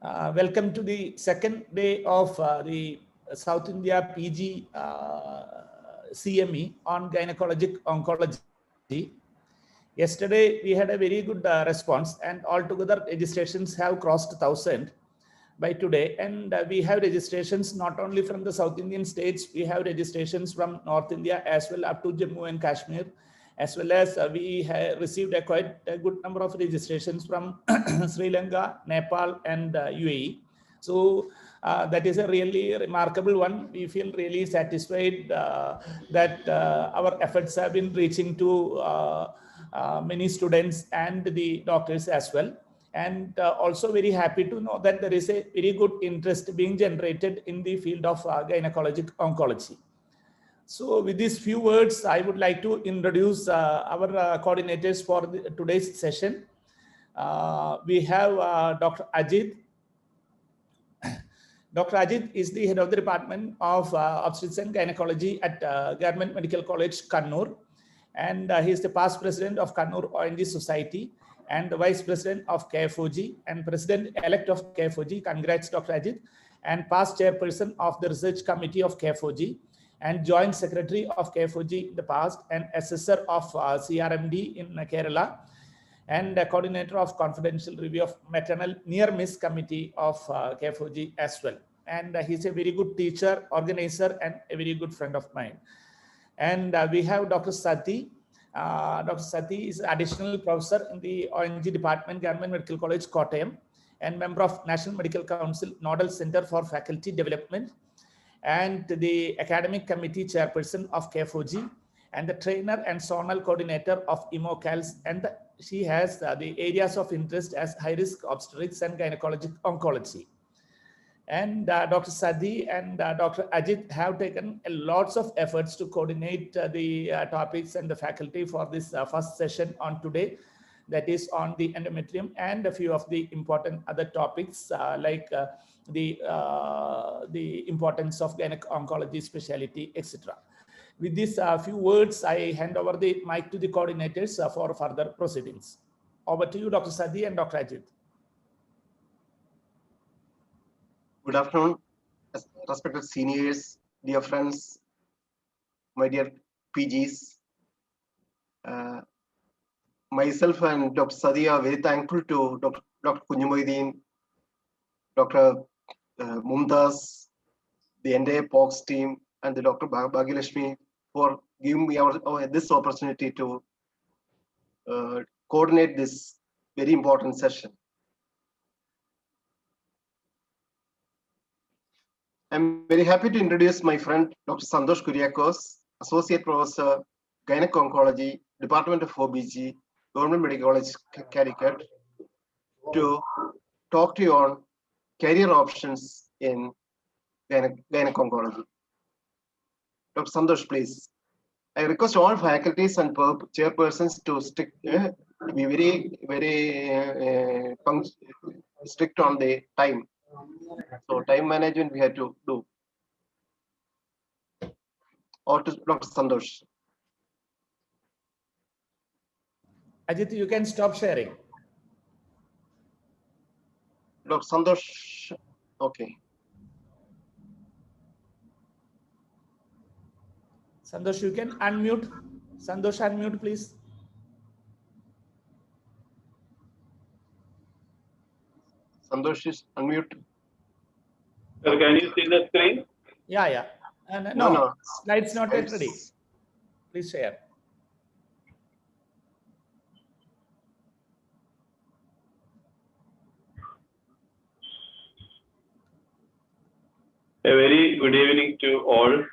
Welcome to the second day of the South India PG CME on gynecologic oncology. Yesterday we had a very good response, and altogether registrations have crossed 1,000 by today, and we have registrations not only from the South Indian states, we have registrations from North India as well up to Jammu and Kashmir, as well as we have received quite a good number of registrations from Sri Lanka, Nepal, and UAE. So that is a really remarkable one. We feel really satisfied that our efforts have been reaching to many students and the doctors as well. And also very happy to know that there is a very good interest being generated in the field of gynecologic oncology. So with these few words, I would like to introduce our coordinators for today's session. We have Dr. Ajit. Dr. Ajit is the head of the Department of Obstetrics and Gynecology at Government Medical College, Kannur. And he is the past president of Kannur ONG Society and the vice president of KFOG and president-elect of KFOG. Congrats, Dr. Ajit. And past chairperson of the research committee of KFOG and joint secretary of KFOG in the past and assessor of CRMD in Kerala and a coordinator of confidential review of maternal near miss committee of KFOG as well. And he's a very good teacher, organizer, and a very good friend of mine. And we have Dr. Sati. Dr. Sati is additional professor in the ONG department, Government Medical College, Kottayam, and member of National Medical Council Nodal Center for Faculty Development, and the academic committee chairperson of KFOG, and the trainer and zonal coordinator of IMOCALS, and she has the areas of interest as high-risk obstetrics and gynecologic oncology. And Dr. Sadi and Dr. Ajit have taken lots of efforts to coordinate the topics and the faculty for this first session on today, that is on the endometrium and a few of the important other topics like the importance of gynec-oncology specialty, etc. With these few words, I hand over the mic to the coordinators for further proceedings. Over to you, Dr. Sadi and Dr. Ajit. Good afternoon, respected seniors, dear friends, my dear PGs. Myself and Dr. Sadi are very thankful to Dr. Kunjumoideen, Dr. Mumtaz, the entire POX team, and the Dr. Bhagyalakshmi for giving me this opportunity to coordinate this very important session. I'm very happy to introduce my friend, Dr. Santosh Kuriakos, Associate Professor, Gynec-Oncology, Department of OBG, Government Medical College, Calicut, to talk to you on career options in gynec-oncology. Dr. Santosh, please. I request all faculties and chairpersons to be very strict on the time. So time management we have to do. Or to Dr. Santosh. Ajit, you can stop sharing. Dr. Santosh, okay. Santosh, you can unmute. Santosh, unmute, please. Santosh is unmute. Sir, can you see the screen? Yeah. No, slides not yet ready. Please share. A very good evening to all.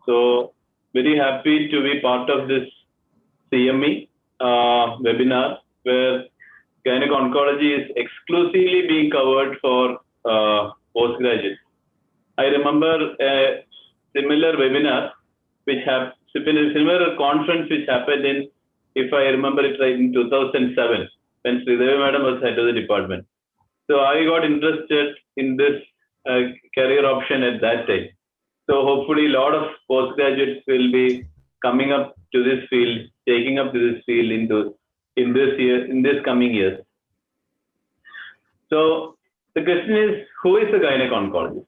So, very happy to be part of this CME webinar where gynec-oncology is exclusively being covered for postgraduates. I remember a similar webinar similar conference which happened in, if I remember it right, in 2007 when Sridevi Madam was head of the department. So I got interested in this career option at that time. So hopefully a lot of postgraduates will be coming up to this field, taking up to this field in this coming years. So the question is, who is a gynec-oncologist?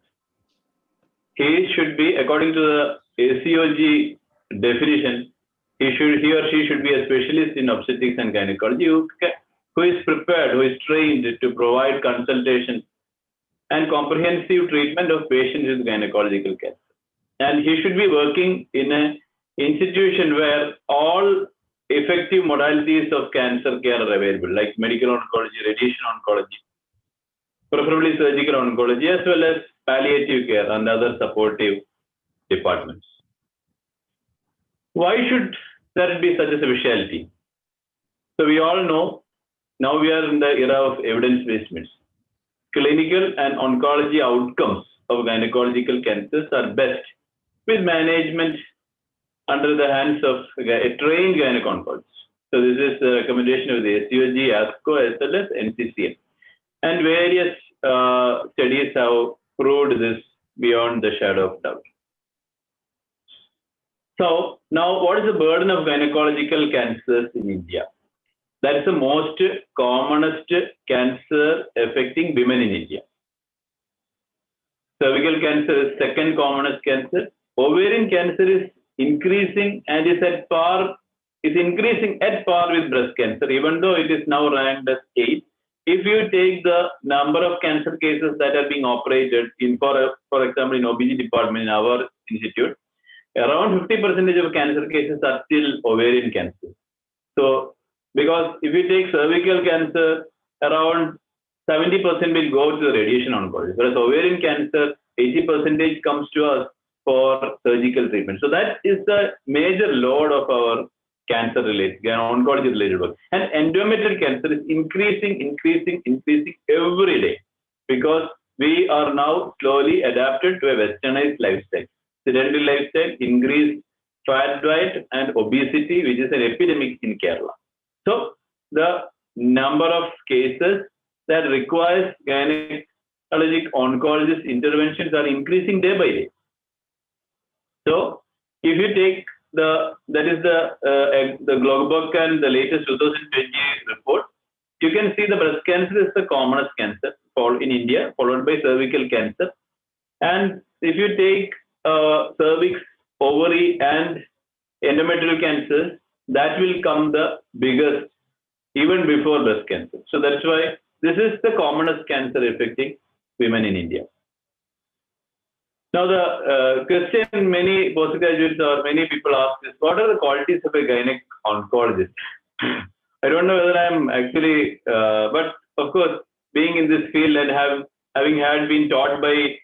He should be, according to the ACOG definition, he or she should be a specialist in obstetrics and gynecology who is prepared, who is trained to provide consultation and comprehensive treatment of patients with gynecological cancer. And he should be working in an institution where all effective modalities of cancer care are available, like medical oncology, radiation oncology, preferably surgical oncology, as well as palliative care and other supportive departments. Why should there be such a specialty? So we all know now we are in the era of evidence-based medicine. Clinical and oncology outcomes of gynecological cancers are best with management under the hands of a trained gynec-oncologist. So this is the recommendation of the ACOG, ASCO, as well as NCCN. And various studies have proved this beyond the shadow of doubt. So now, what is the burden of gynecological cancers in India? That is the most commonest cancer affecting women in India. Cervical cancer is second commonest cancer. Ovarian cancer is increasing and is increasing at par with breast cancer, even though it is now ranked as 8th. If you take the number of cancer cases that are being operated in, for example, in OBG department in our institute, around 50% of cancer cases are still ovarian cancer. So, because if you take cervical cancer, around 70% will go to the radiation oncology, whereas ovarian cancer, 80% comes to us for surgical treatment. So that is the major load of our cancer-related, oncology-related work. And endometrial cancer is increasing every day because we are now slowly adapted to a westernized lifestyle. Sedentary lifestyle, increased fat diet and obesity, which is an epidemic in Kerala. So the number of cases that requires gynecologic oncologist interventions are increasing day by day. So if you take the Globok and the latest 2020 report, you can see the breast cancer is the commonest cancer in India, followed by cervical cancer. And if you take cervix, ovary, and endometrial cancers, that will come the biggest even before breast cancer. So that's why this is the commonest cancer affecting women in India. Now the question many postgraduates or many people ask is, what are the qualities of a gynec-oncologist? I don't know whether I'm actually, but of course, being in this field and having been taught by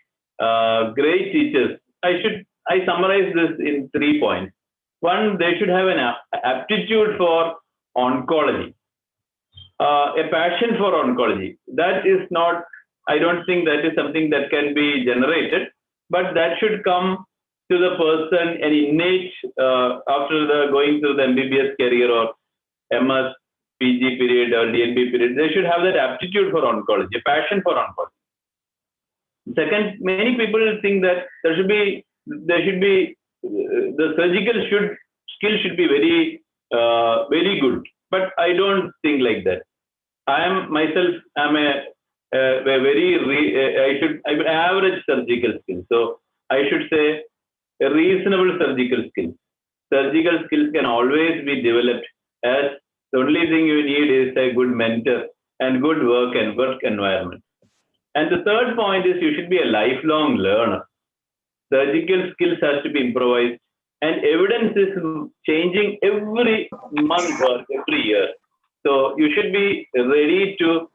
great teachers, I summarize this in 3 points. One, they should have an aptitude for oncology, a passion for oncology. That is not, I don't think that is something that can be generated, but that should come to the person an innate after going through the MBBS career or MS, PG period or DNB period. They should have that aptitude for oncology, a passion for oncology. Second, many people think that there should be the surgical skill should be very good, but I don't think like that. I'm a I'm average surgical skill. So I should say a reasonable surgical skill. Surgical skills can always be developed, as the only thing you need is a good mentor and good work environment. And the third point is you should be a lifelong learner. Surgical skills has to be improvised, and evidence is changing every month or every year. So you should be ready to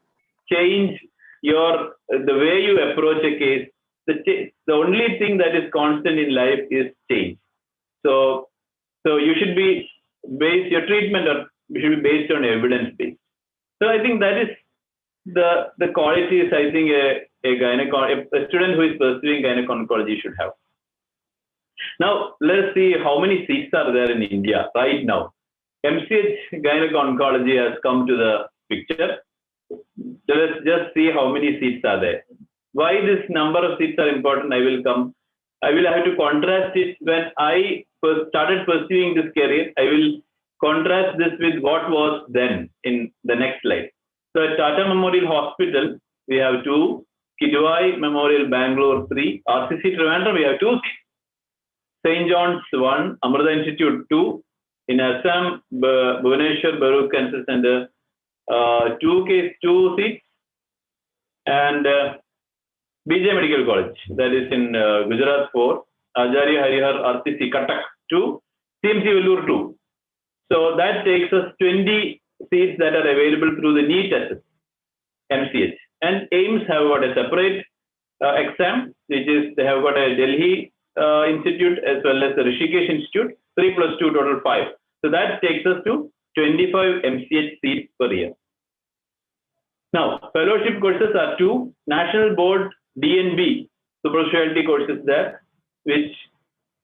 change the way you approach a case. The only thing that is constant in life is change. So you should be your treatment should be based on evidence based. So I think that is the qualities I think a student who is pursuing gynec-oncology should have. Now let's see how many seats are there in India right now. MCH gynec-oncology has come to the picture. Let's just see how many seats are there. Why this number of seats are important, I will have to contrast it. When I first started pursuing this career, I will contrast this with what was then in the next slide. So at Tata Memorial Hospital, we have 2. Kidwai Memorial Bangalore 3, RCC Trivandrum we have 2 seats, St. John's 1, Amrita Institute 2, in Assam, Bhubaneswar Baruch Cancer Center 2 seats, and BJ Medical College, that is in Gujarat 4, Acharya Harihar RCC Cuttack 2, CMC Vellore 2. So that takes us 20 seats that are available through the NEET assessment, MCH. And AIIMS have got a separate exam, which is they have got a Delhi Institute as well as the Rishikesh Institute, 3 plus 2 total 5. So that takes us to 25 MCH seats per year. Now, fellowship courses are 2, National Board DNB, super specialty courses there, which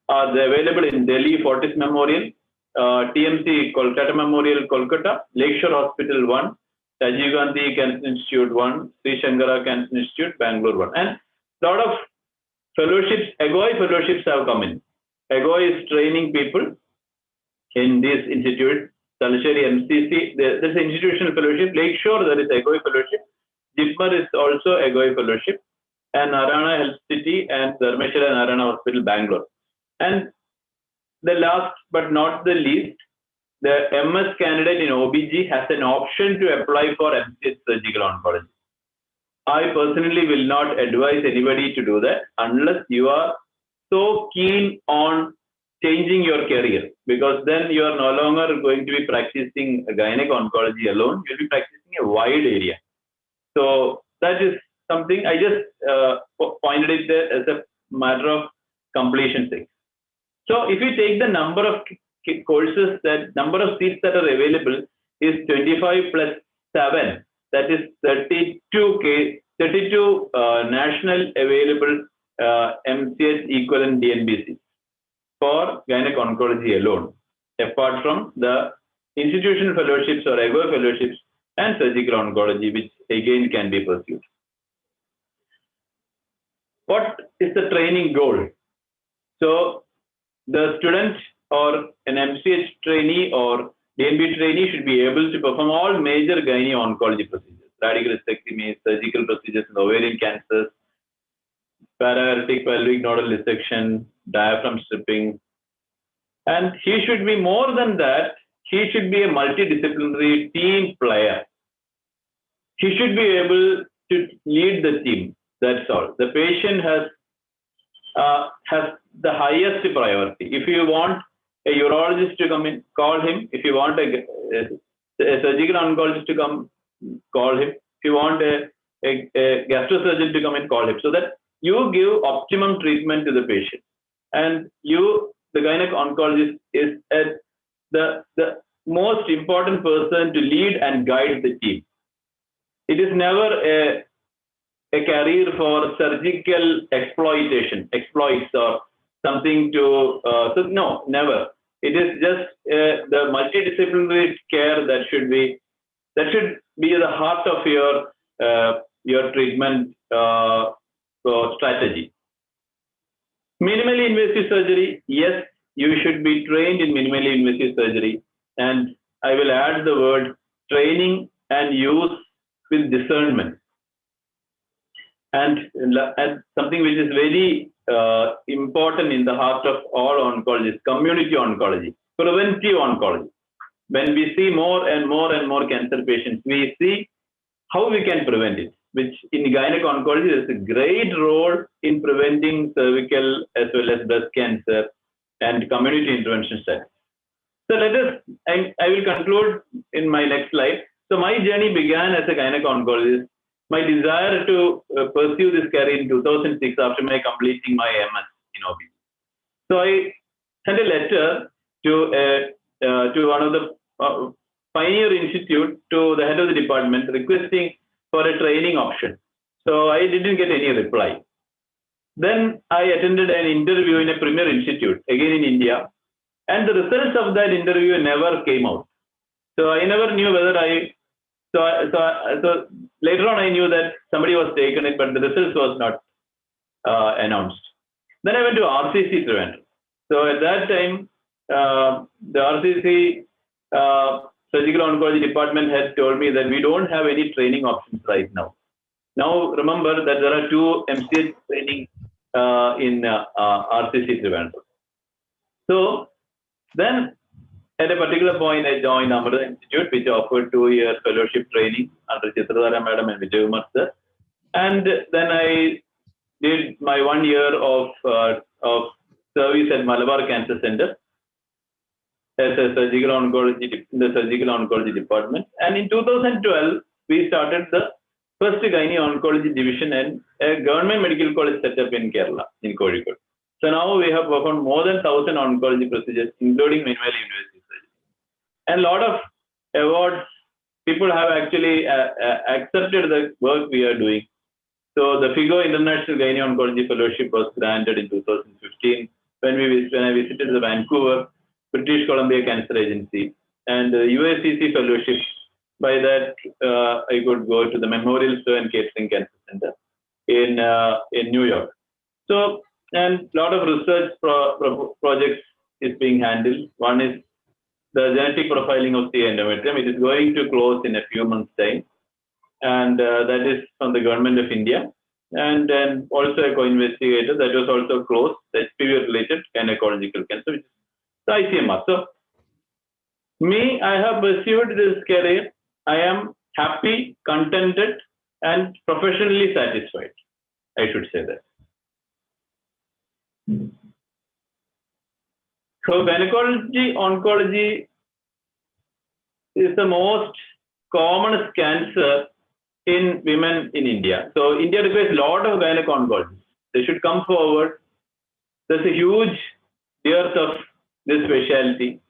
are available in Delhi, Fortis Memorial, TMC Kolkata Memorial, Kolkata, Lakeshore Hospital 1, Rajiv Gandhi Cancer Institute 1, Sri Shankara Cancer Institute, Bangalore 1. And a lot of fellowships, EGOI fellowships have come in. EGOI is training people in this institute. Talacheri MCC, there's an institutional fellowship. Lakeshore, there is EGOI fellowship. JIPMER is also EGOI fellowship. And Narayana Health City and Dharmeshwara Narayana Hospital, Bangalore. And the last but not the least, the MS candidate in OBG has an option to apply for MCH surgical oncology. I personally will not advise anybody to do that unless you are so keen on changing your career, because then you are no longer going to be practicing gynec oncology alone, you'll be practicing a wide area. So that is something I just pointed it there as a matter of completion sake. So if you take the number of courses, that number of seats that are available is 25 plus 7, that is 32 national available MCH equivalent DNB seats for gynec oncology alone, apart from the institutional fellowships or EGOI fellowships and surgical oncology, which again can be pursued. What is the training goal? So the student or an MCH trainee or DNB trainee should be able to perform all major gynae oncology procedures, radical hysterectomy, surgical procedures in ovarian cancers, para-aortic pelvic nodal dissection, diaphragm stripping. And he should be more than that, he should be a multidisciplinary team player. He should be able to lead the team, that's all. The patient has the highest priority. If you want a urologist to come in, call him. If you want a surgical oncologist to come, call him. If you want a gastrosurgeon to come in, call him. So that you give optimum treatment to the patient. And you, the gynec oncologist, is the most important person to lead and guide the team. It is never a career for surgical exploits or something to, so no, never. It is just the multidisciplinary care that should be the heart of your treatment strategy. Minimally invasive surgery, yes, you should be trained in minimally invasive surgery. And I will add the word training and use with discernment. And something which is very important in the heart of all oncologists, community oncology, preventive oncology. When we see more and more cancer patients, we see how we can prevent it, which in gynec oncology, there's a great role in preventing cervical as well as breast cancer and community intervention studies. So I will conclude in my next slide. So my journey began as a gynec oncologist. My desire to pursue this career in 2006 after my completing my MS in OB. So I sent a letter to one of the Pioneer Institute, to the head of the department, requesting for a training option. So I didn't get any reply. Then I attended an interview in a premier institute, again in India, and the results of that interview never came out. So I never knew whether so later on I knew that somebody was taken it, but the results was not announced. Then I went to RCC Trivandrum. So at that time, the RCC surgical oncology department had told me that we don't have any training options right now. Now remember that there are 2 MCH training in RCC Trivandrum. So then at a particular point, I joined Amrita Institute, which offered 2-year fellowship training under Chitradhara Madam and Vijay Kumar sir. And then I did my 1 year of service at Malabar Cancer Center as a surgical oncology in the surgical oncology department. And in 2012, we started the first gynae oncology division and a government medical college set up in Kerala, in Kozhikode. So now we have performed more than 1,000 oncology procedures, including Minimally Invasive Surgery. And a lot of awards, people have actually accepted the work we are doing. So the FIGO International Gynae Oncology Fellowship was granted in 2015 when I visited the Vancouver, British Columbia Cancer Agency, and the USCC Fellowship. By that, I could go to the Memorial Sloan Kettering Cancer Center in New York. So, and a lot of research projects is being handled. One is the genetic profiling of the endometrium. It is going to close in a few months' time. And that is from the government of India. And then also a co-investigator that was also closed, the HPV-related gynecological cancer, which is the ICMR. So, I have pursued this career. I am happy, contented, and professionally satisfied. I should say that. So, gynecology, oncology is the most common cancer in women in India. So India requires a lot of gynecologists. They should come forward. There's a huge dearth of this specialty.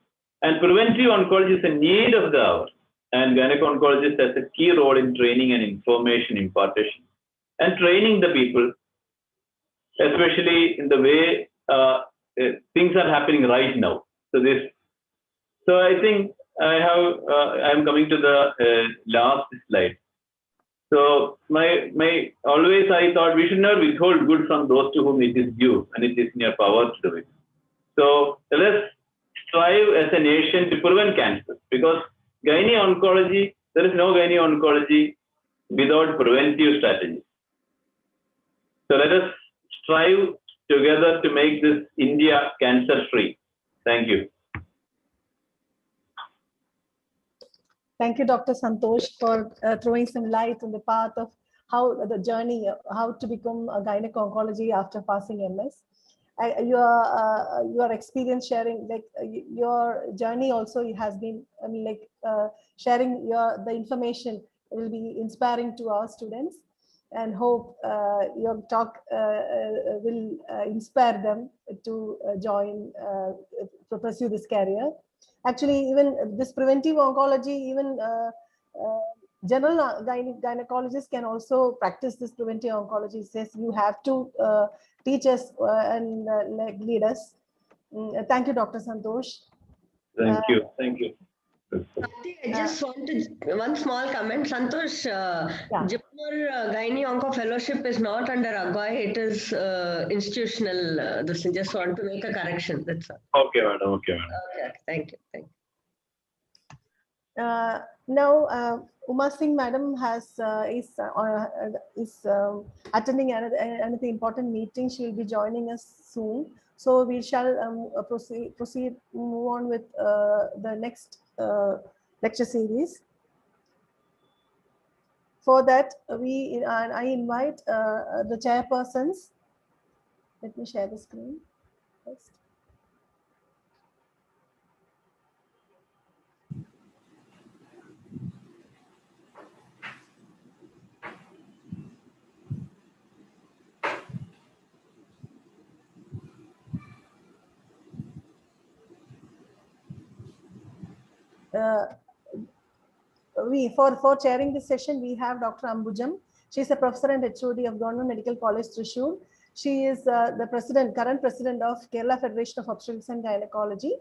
And preventive oncology is a need of the hour. And gynecologist has a key role in training and information impartation and training the people, especially in the way things are happening right now. So I think I'm coming to the last slide. So always I thought we should not withhold good from those to whom it is due, and it is in your power to do it. So let's strive as a nation to prevent cancer, because gynae oncology, there is no gynae oncology without preventive strategies. So let us strive together to make this India cancer free. Thank you. Thank you, Dr. Santosh, for throwing some light on the path of how the journey, how to become a gynec-oncology after passing MS. Your experience sharing, like your journey also has been, sharing the information will be inspiring to our students, and hope your talk will inspire them to pursue this career. Actually, even this preventive oncology, even general gynecologists can also practice this preventive oncology. Says you have to teach us and lead us. Thank you, Dr. Santosh. Thank you. Thank you. I just wanted one small comment. Santosh, Jaipur Gynae Onco Fellowship is not under AGWI. It is institutional. Just want to make a correction. That's all. Okay, madam. Okay, madam. Okay, thank you. Thank you. Now, Uma Singh madam is attending another important meeting. She will be joining us soon. So we shall move on with the next lecture series. For that, I invite the chairpersons. Let me share the screen first. For chairing this session, we have Dr. Ambujam. She is a professor and HOD of Government Medical College, Thrissur. She is the current president of Kerala Federation of Obstetrics and Gynecology,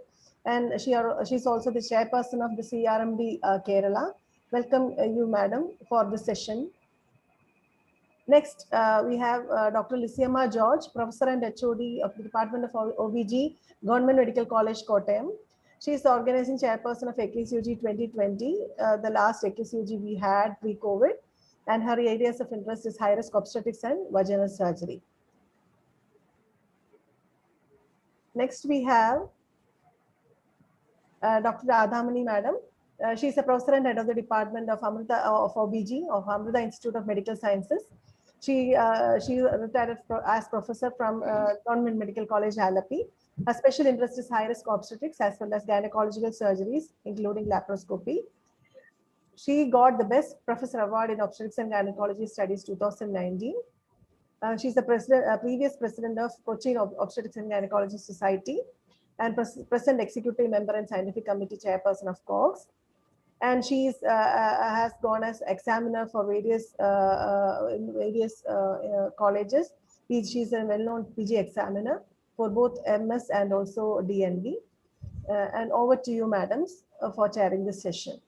and she is also the chairperson of the CRMD Kerala. Welcome you, madam, for this session. Next, we have Dr. Lysiama George, professor and HOD of the Department of OBG, Government Medical College, Kottayam. She is the organizing chairperson of AKCOG 2020, the last AKCOG we had pre-COVID. and her areas of interest is high-risk obstetrics and vaginal surgery. Next, we have Dr. Radhamani Madam. She is a professor and head of the department of Amrita of OBG of Amrita Institute of Medical Sciences. She retired as professor from Government Medical College, Alleppey. Her special interest is high-risk obstetrics as well as gynecological surgeries, including laparoscopy. She got the Best Professor Award in Obstetrics and Gynecology Studies 2019. She's the previous president of Cochin Obstetrics and Gynecology Society and present executive member and scientific committee chairperson of COGS. And she has gone as examiner for various colleges. She's a well-known PG examiner for both MS and also DNB. And over to you, madams, for chairing this session.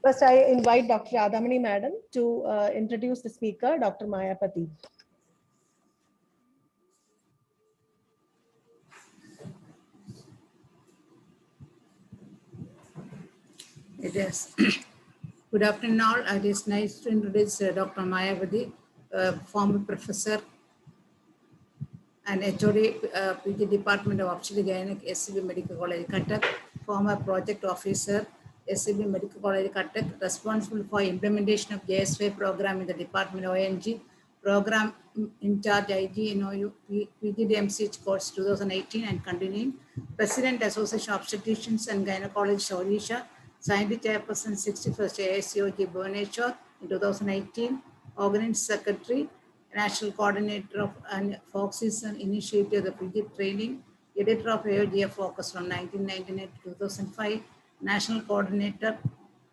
First, I invite Dr. Radhamani Madam to introduce the speaker, Dr. Mayapati. It is. Good afternoon all. It is nice to introduce Dr. Mayapati, former professor and HOD, PG Department of Obstetrics and Gynecology, SCB Medical College, Cuttack, former project officer, SCB Medical College, Cuttack, responsible for implementation of JSY program in the Department of ONG, program in charge IG in OU, PGDMCH course 2018 and continuing, President Association of Obstetricians and Gynecologists Odisha, Scientific Chairperson 61st ASCOG Bhubaneswar in 2018, Organizing Secretary, National Coordinator of FOXIS and Initiative of the PG Training, Editor of AOGF Focus from 1999 to 2005, National Coordinator,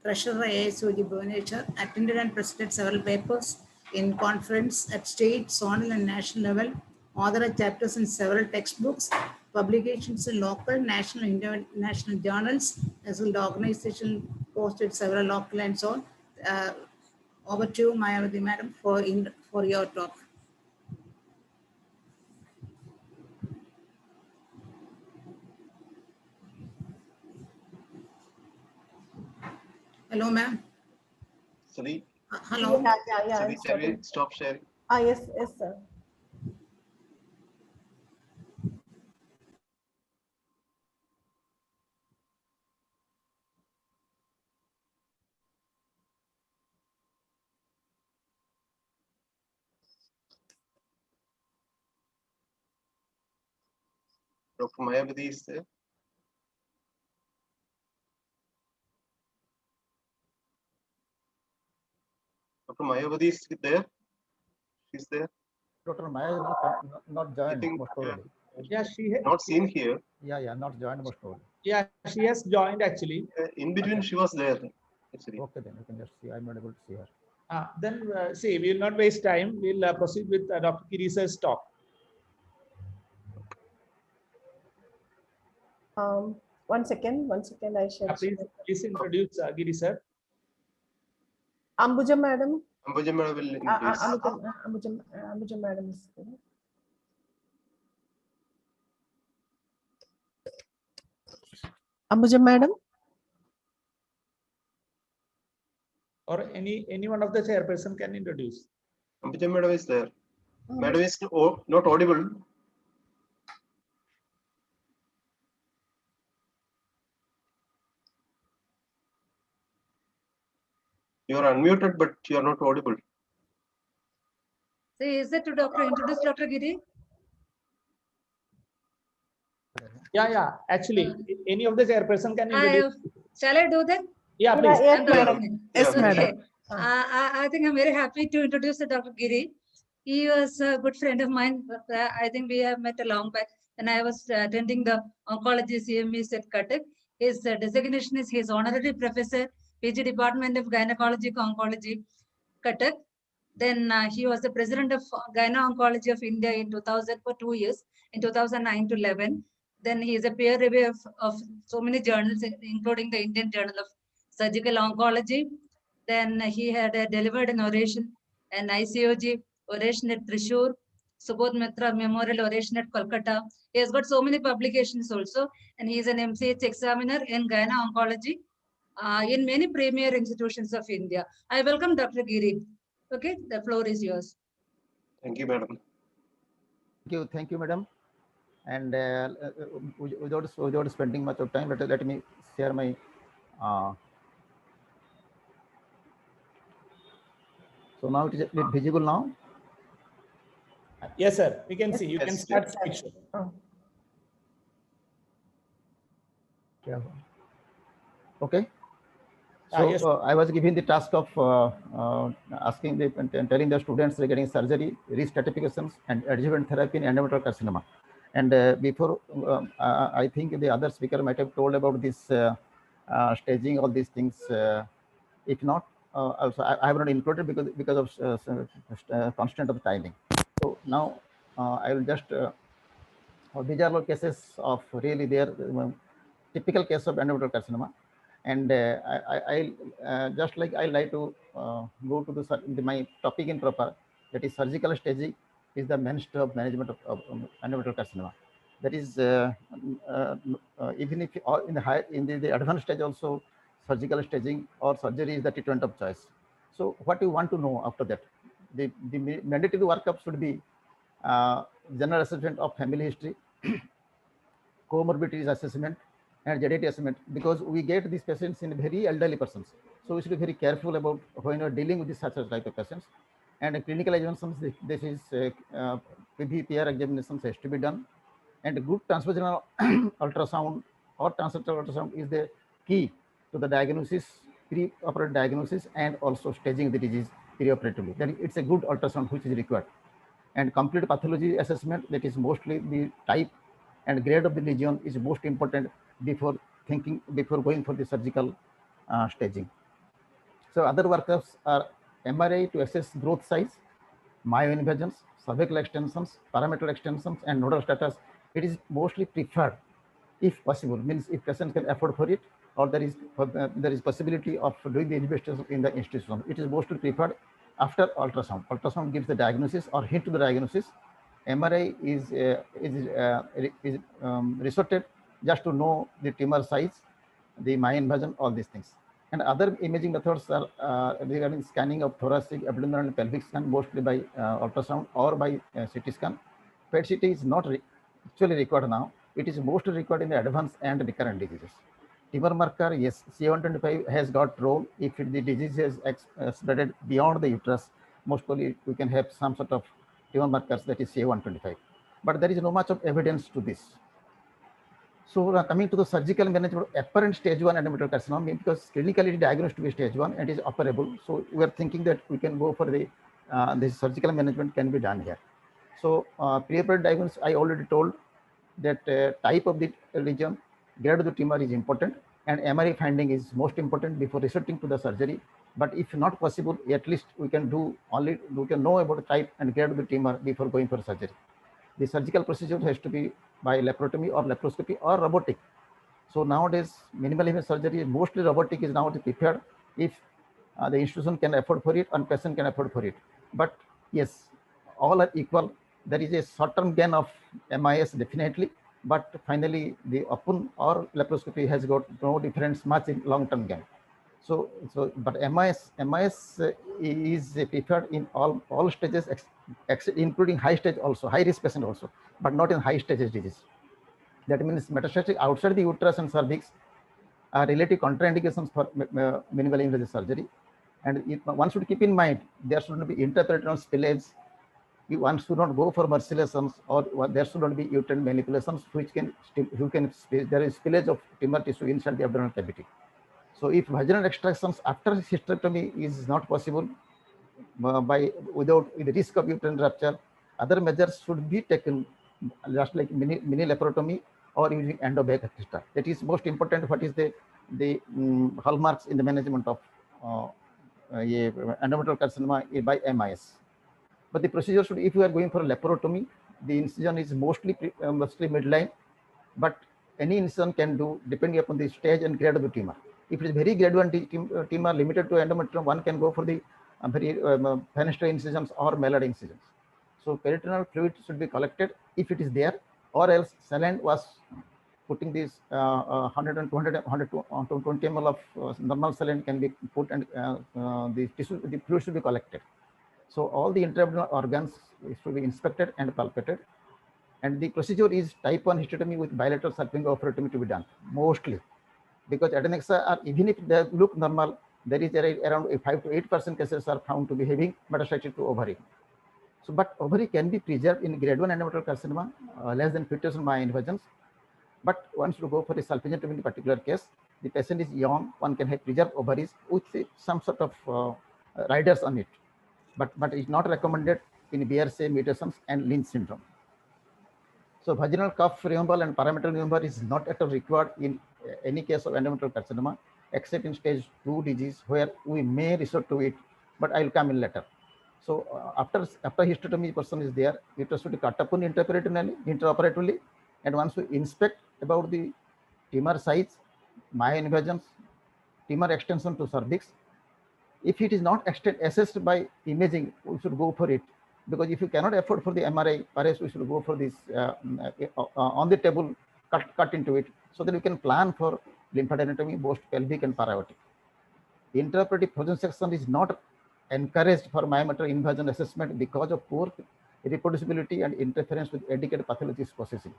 Treasurer ASCOG Bhubaneswar, attended and presented several papers in conference at state, zonal and national level, authored chapters in several textbooks, publications in local, national, and international journals, as well as the organization posted several local and so on. Over to you, Mayapati Madam, for your talk. Hello, ma'am. Sorry. Hello. Yeah. Sorry, shall we stop sharing? Yes, sir. Dr. Mayapati is there. Dr. Mayapati is there. She's there. Dr. Maya is not joined most probably. Yeah, Not seen here. Yeah, not joined most probably. Yeah, she has joined actually. In between, she was there. Actually. Okay, then you can just see. I'm not able to see her. Then see, we will not waste time. We'll proceed with Dr. Giri's talk. One second, I shall. Please introduce Giri sir. Ambujam Madam. Ambujam Madam will introduce. Ambujam Madam is there. Ambujam Madam. Or any one of the chairperson can introduce. Ambujam Madam is there. Madam is not audible. You are unmuted, but you are not audible. So is it to introduce Dr. Giri? Yeah. Actually, any of the chairperson can introduce. Shall I do that? Yeah, please. Yes, madam. Okay. I think I'm very happy to introduce Dr. Giri. He was a good friend of mine. I think we have met a long back when I was attending the oncology CMEs at Cuttack. His designation is his honorary professor, PG Department of Gynecology Oncology, Cuttack. Then he was the president of Gyna Oncology of India in 2000 for 2 years, in 2009 to 11. Then he is a peer reviewer of so many journals, including the Indian Journal of Surgical Oncology. Then he had delivered an oration, an ICOG oration at Thrissur, Subodh Mitra Memorial Oration at Kolkata. He has got so many publications also, and he is an MCH examiner in Gyna Oncology in many premier institutions of India. I welcome Dr. Giri. Okay, the floor is yours. Thank you, madam. Thank you, madam. And without spending much of time, let me share my so now it is visible now. Yes, sir. We can see. You can Yes, start slideshow. Okay. So Yes. I was given the task of asking and telling the students regarding surgery, risk stratifications, and adjuvant therapy in endometrial carcinoma. And before, I think the other speaker might have told about this staging, all these things. If not, also I have not included because of constraint of timing. So now I will just these are all cases of really their typical case of endometrial carcinoma. And I just like I like to go to my topic in proper, that is surgical staging is the mainstay of management of endometrial carcinoma. That is even if in the advanced stage also surgical staging or surgery is the treatment of choice. So what you want to know after that, the mandatory workup should be general assessment of family history, comorbidities assessment, and genetic assessment, because we get these patients in very elderly persons. So we should be very careful about when you're dealing with such type of patients. And clinical examinations, this is PVPR examinations has to be done. And good transvaginal ultrasound or transrectal ultrasound is the key to the diagnosis, pre-operative diagnosis, and also staging the disease perioperatively. Then it's a good ultrasound which is required. And complete pathology assessment, that is mostly the type and grade of the lesion is most important before going for the surgical staging. So other workups are MRI to assess growth size, myoinvasions, cervical extensions, parametrial extensions, and nodal status. It is mostly preferred, if possible, means if patient can afford for it, or there is possibility of doing the investigation in the institution. It is mostly preferred after ultrasound. Ultrasound gives the diagnosis or hint to the diagnosis. MRI is resorted just to know the tumor size, the myoinvasion, all these things. And other imaging methods are regarding scanning of thoracic, abdominal, and pelvic scan, mostly by ultrasound or by CT scan. PET CT is not actually required now. It is mostly required in the advanced and recurrent diseases. Tumor marker, yes, CA125 has got role if the disease has spread beyond the uterus. Mostly we can have some sort of tumor markers, that is CA125. But there is no much of evidence to this. So coming to the surgical management, apparent stage 1 endometrial carcinoma, because clinically it is diagnosed to be stage 1 and is operable. So we are thinking that we can go for the surgical management can be done here. So pre-operative diagnosis, I already told that type of the lesion, grade of the tumor is important, and MRI finding is most important before resorting to the surgery. But if not possible, at least we can know about the type and grade of the tumor before going for surgery. The surgical procedure has to be by laparotomy or laparoscopy or robotic. So nowadays, minimal invasive surgery, mostly robotic, is now prepared if the institution can afford for it and patient can afford for it. But yes, all are equal. There is a short-term gain of MIS definitely, but finally the open or laparoscopy has got no difference much in long-term gain. But MIS is preferred in all stages, including high stage also, high risk patient also, but not in high stage disease. That means metastatic outside the uterus and cervix are relative contraindications for minimal invasive surgery. And one should keep in mind, there should not be intraperitoneal spillage. One should not go for mercillations, or there should not be uterine manipulations, there is spillage of tumor tissue inside the abdominal cavity. So if vaginal extractions after hysterectomy is not possible without the risk of uterine rupture, other measures should be taken, just like mini laparotomy or using endobag, etc. That is most important. What is the hallmarks in the management of endometrial carcinoma by MIS? But the procedure should, if you are going for laparotomy, the incision is mostly midline, but any incision can do depending upon the stage and grade of the tumor. If it is very grade 1 tumor limited to endometrium, one can go for the very fenestrate incisions or Maillard incisions. So peritoneal fluid should be collected if it is there, or else saline was putting this 100 and 200, 100 to 120 ml of normal saline can be put, and the fluid should be collected. So all the intra-abdominal organs should be inspected and palpated. And the procedure is type 1 hysterectomy with bilateral salpingo-oophorectomy to be done mostly, because adnexa are, even if they look normal, there is around 5 to 8% cases are found to be having metastasis to ovary. So, but ovary can be preserved in grade 1 endometrial carcinoma, less than 50% Maia invasions. But one should go for a salpingectomy in particular case. The patient is young, one can have preserved ovaries with some sort of riders on it. But it's not recommended in BRCA mutations and Lynch syndrome. So vaginal cuff removal and parameter removal is not at all required in any case of endometrial carcinoma, except in stage 2 disease, where we may resort to it, but I will come in later. So after hysterectomy, person is there, uterus should be cut upon intraoperatively, and once we inspect about the tumor size, Maia invasions, tumor extension to cervix. If it is not assessed by imaging, we should go for it, because if you cannot afford for the MRI, perhaps we should go for this on the table, cut into it, so that we can plan for lymphadenectomy, both pelvic and para-aortic. Intraoperative frozen section is not encouraged for myometric invasion assessment because of poor reproducibility and interference with adequate pathology processing.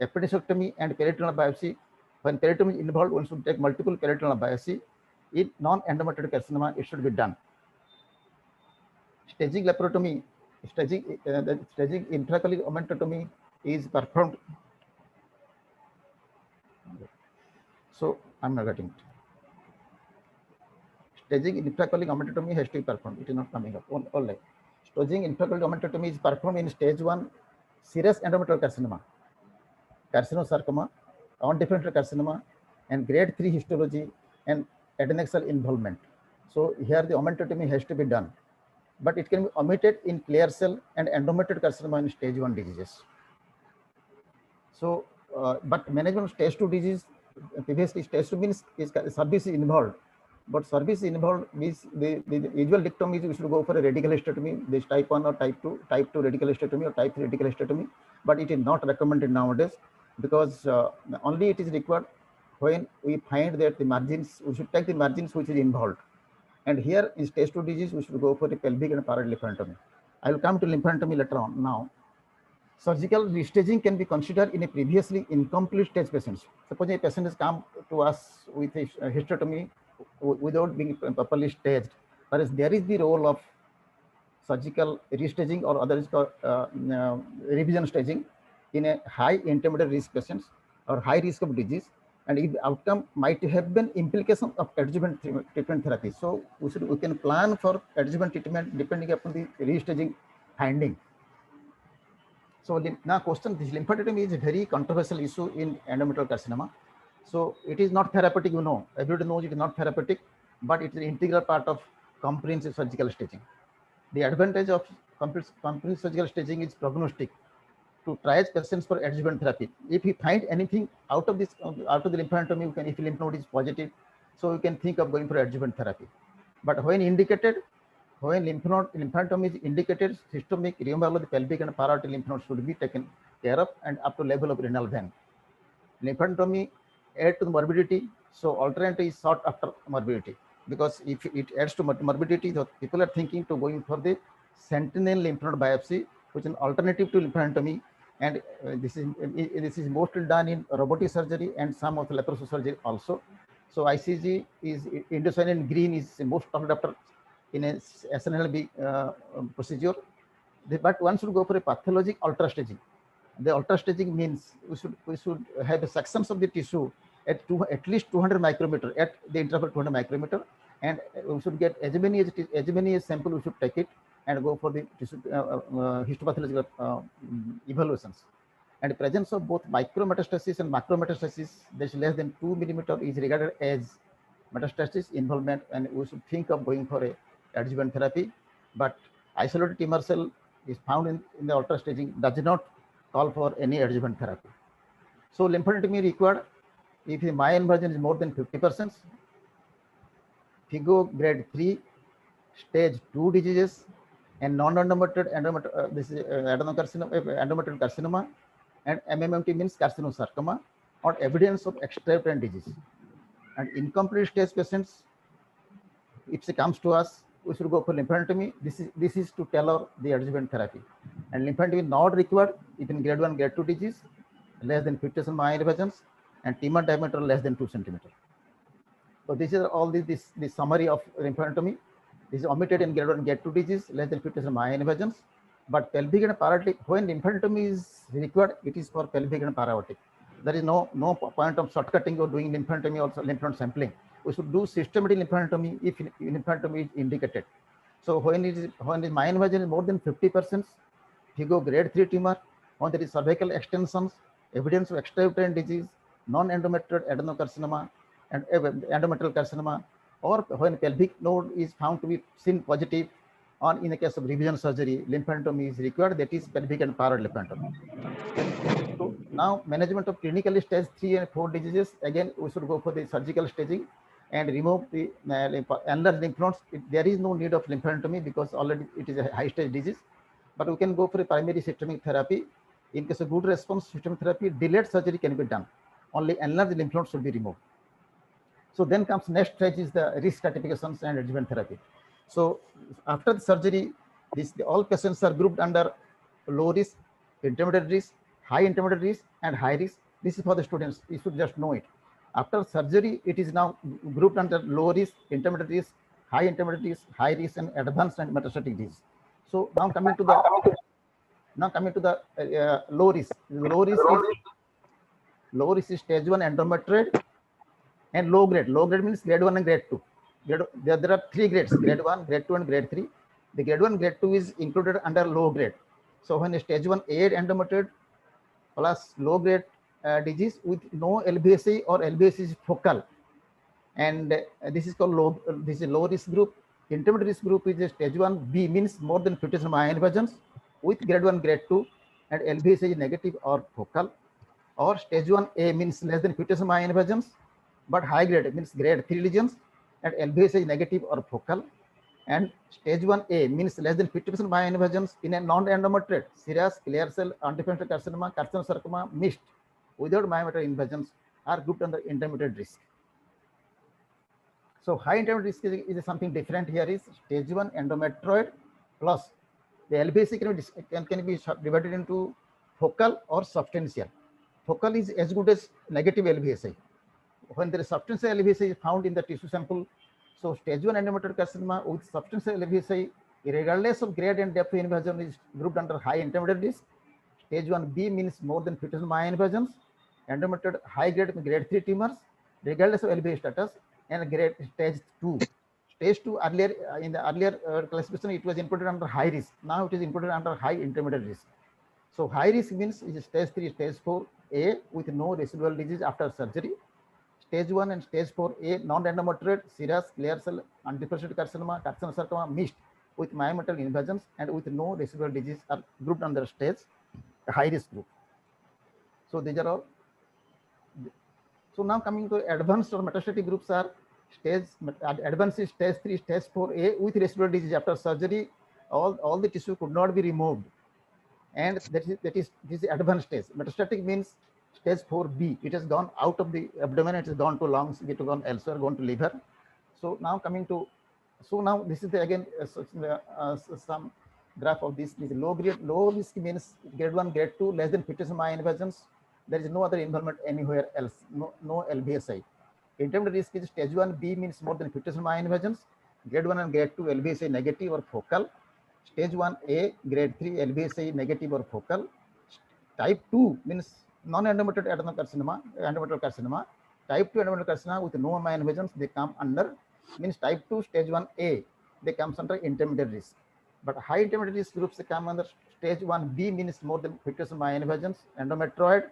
Appendicectomy and peritoneal biopsy, when peritoneum is involved, one should take multiple peritoneal biopsy. In non-endometrial carcinoma, it should be done. Staging laparotomy, staging intraocular omentotomy is performed. So I'm not getting it. Staging intraocular omentotomy has to be performed. It is not coming up. All right. Staging intraocular omentotomy is performed in stage 1 serous endometrial carcinoma, carcinosarcoma, undifferentiated carcinoma, and grade 3 histology and adnexal involvement. So here the omentotomy has to be done, but it can be omitted in clear cell and endometrial carcinoma in stage 1 diseases. So, but management of stage 2 disease, previously stage 2 means cervix is involved, but cervix involved means the usual dictum is we should go for a radical hysterectomy, this type 1 or type 2 radical hysterectomy or type 3 radical hysterectomy, but it is not recommended nowadays, because only it is required when we find that the margins, we should take the margins which is involved. And here in stage 2 disease, we should go for the pelvic and parietal lymphadenectomy. I will come to lymphadenectomy later on. Now, surgical restaging can be considered in a previously incomplete stage patients. Suppose a patient has come to us with a hysterectomy without being properly staged, whereas there is the role of surgical restaging or other is called revision staging in a high intermediate risk patients or high risk of disease, and if the outcome might have been implication of adjuvant treatment therapy. So we can plan for adjuvant treatment depending upon the restaging finding. So now question, this lymphadenectomy is a very controversial issue in endometrial carcinoma. So it is not therapeutic, you know, everybody knows it is not therapeutic, but it is an integral part of comprehensive surgical staging. The advantage of comprehensive surgical staging is prognostic, to triage patients for adjuvant therapy. If we find anything out of this, out of the lymphadenectomy, if lymph node is positive, so we can think of going for adjuvant therapy. But when indicated, when lymphadenectomy is indicated, systemic removal of the pelvic and parietal lymph nodes should be taken care of, and up to level of renal vein. Lymphadenectomy adds to the morbidity, so alternative is sought after morbidity, because if it adds to morbidity, so people are thinking to going for the sentinel lymph node biopsy, which is an alternative to lymphadenectomy, and this is mostly done in robotic surgery and some of the laparoscopic surgery also. So ICG is indocyanine green is most sought after in a SNLB procedure, but one should go for a pathologic ultrastaging. The ultrastaging means we should have sections of the tissue at least 200 micrometer, at the interval 200 micrometer, and we should get as many as sample we should take it and go for the tissue histopathological evaluations. And presence of both micrometastasis and macrometastasis, that is less than 2 millimeter, is regarded as metastasis involvement, and we should think of going for a adjuvant therapy. But isolated tumor cell is found in the ultrastaging, does not call for any adjuvant therapy. So lymphadenectomy required if the Maia invasion is more than 50%, FIGO grade 3, stage 2 diseases, and non-endometrial this is adenocarcinoma, endometrial carcinoma, and MMMT means carcinosarcoma, or evidence of extrauterine disease. And incomplete stage patients, if it comes to us, we should go for lymphadenectomy. This is to tailor the adjuvant therapy. And lymphadenectomy not required if in grade 1, grade 2 disease, less than 50 myelin evasions, and tumor diameter less than 2 centimeters. So this is all this summary of lymphadenectomy. This is omitted in grade 1, grade 2 disease, less than 50 myelin evasions. But pelvic and paraortic, when lymphadenectomy is required, it is for pelvic and paraortic. There is no point of shortcutting or doing lymphadenectomy or lymph node sampling. We should do systematic lymphadenectomy if lymphadenectomy is indicated. So when the myelin evasion is more than 50%, if you go grade 3 tumor, when there is cervical extensions, evidence of extrauterine disease, non-endometrial adenocarcinoma, and endometrial carcinoma, or when pelvic node is found to be seen positive, or in the case of revision surgery, lymphadenectomy is required, that is pelvic and paraortic lymphadenectomy. So now management of clinical stage 3 and 4 diseases, again, we should go for the surgical staging and remove the enlarged lymph nodes. There is no need of lymphadenectomy because already it is a high stage disease, but we can go for a primary systemic therapy. In case of good response systemic therapy, delayed surgery can be done. Only enlarged lymph nodes should be removed. So then comes next stage is the risk stratifications and adjuvant therapy. So after the surgery, all patients are grouped under low risk, intermediate risk, high intermediate risk, and high risk. This is for the students. You should just know it. After surgery, it is now grouped under low risk, intermediate risk, high intermediate risk, high risk, and advanced and metastatic disease. So now coming to the low risk. Low risk is stage 1 endometrioid and low grade. Low grade means grade 1 and grade 2. There are 3 grades: grade 1, grade 2, and grade 3. The grade 1, grade 2 is included under low grade. So when stage 1A endometrioid plus low grade disease with no LVSI or LVSI is focal, and this is called low. This is low risk group. Intermediate risk group is stage 1B, means more than 50 myelin evasions with grade 1, grade 2, and LVSI is negative or focal. Or stage 1A means less than 50 myelin evasions, but high grade means grade 3 lesions, and LVSI is negative or focal. And stage 1A means less than 50% myelin evasions in a non-endometrioid, serous, clear cell, undifferentiated carcinoma, carcinosarcoma mixed without myometrial invasions are grouped under intermediate risk. So high intermediate risk is something different here. Is stage 1 endometrioid plus the LVSI can be divided into focal or substantial. Focal is as good as negative LVSI. When there is substantial LVSI found in the tissue sample, so stage 1 endometrial carcinoma with substantial LVSI, regardless of grade and depth of invasion, is grouped under high intermediate risk. Stage 1B means more than 50 myelin invasions. Endometrioid high grade grade 3 tumors, regardless of LVSI status, and grade stage 2. Stage 2 earlier in the earlier classification it was included under high risk. Now it is included under high intermediate risk. So high risk means is stage 3, stage 4A with no residual disease after surgery. Stage 1 and stage 4A non-endometrioid, serous, clear cell, undifferentiated carcinoma, carcinosarcoma mixed with myometrial invasions and with no residual disease are grouped under stage high risk group. So these are all. So now coming to advanced or metastatic groups are advanced is stage 3, stage 4A with residual disease after surgery. All the tissue could not be removed, and this is advanced stage. Metastatic means stage 4B. It has gone out of the abdomen, it has gone to lungs, it has gone elsewhere, gone to liver. So now coming to, so now this is again some graph of this. This low risk means grade 1, grade 2, less than 50 myelin invasions. There is no other involvement anywhere else, no LVSI. Intermediate risk is stage 1B means more than 50 myelin invasions. Grade 1 and grade 2 LVSI negative or focal. Stage 1A, grade 3 LVSI negative or focal. Type 2 means non-endometrioid endometrial carcinoma. Type 2 endometrial carcinoma with no myelin invasions, they come under, means type 2 stage 1A, they comes under intermediate risk. But high intermediate risk groups come under stage 1B means more than 50 myelin invasions, endometrioid,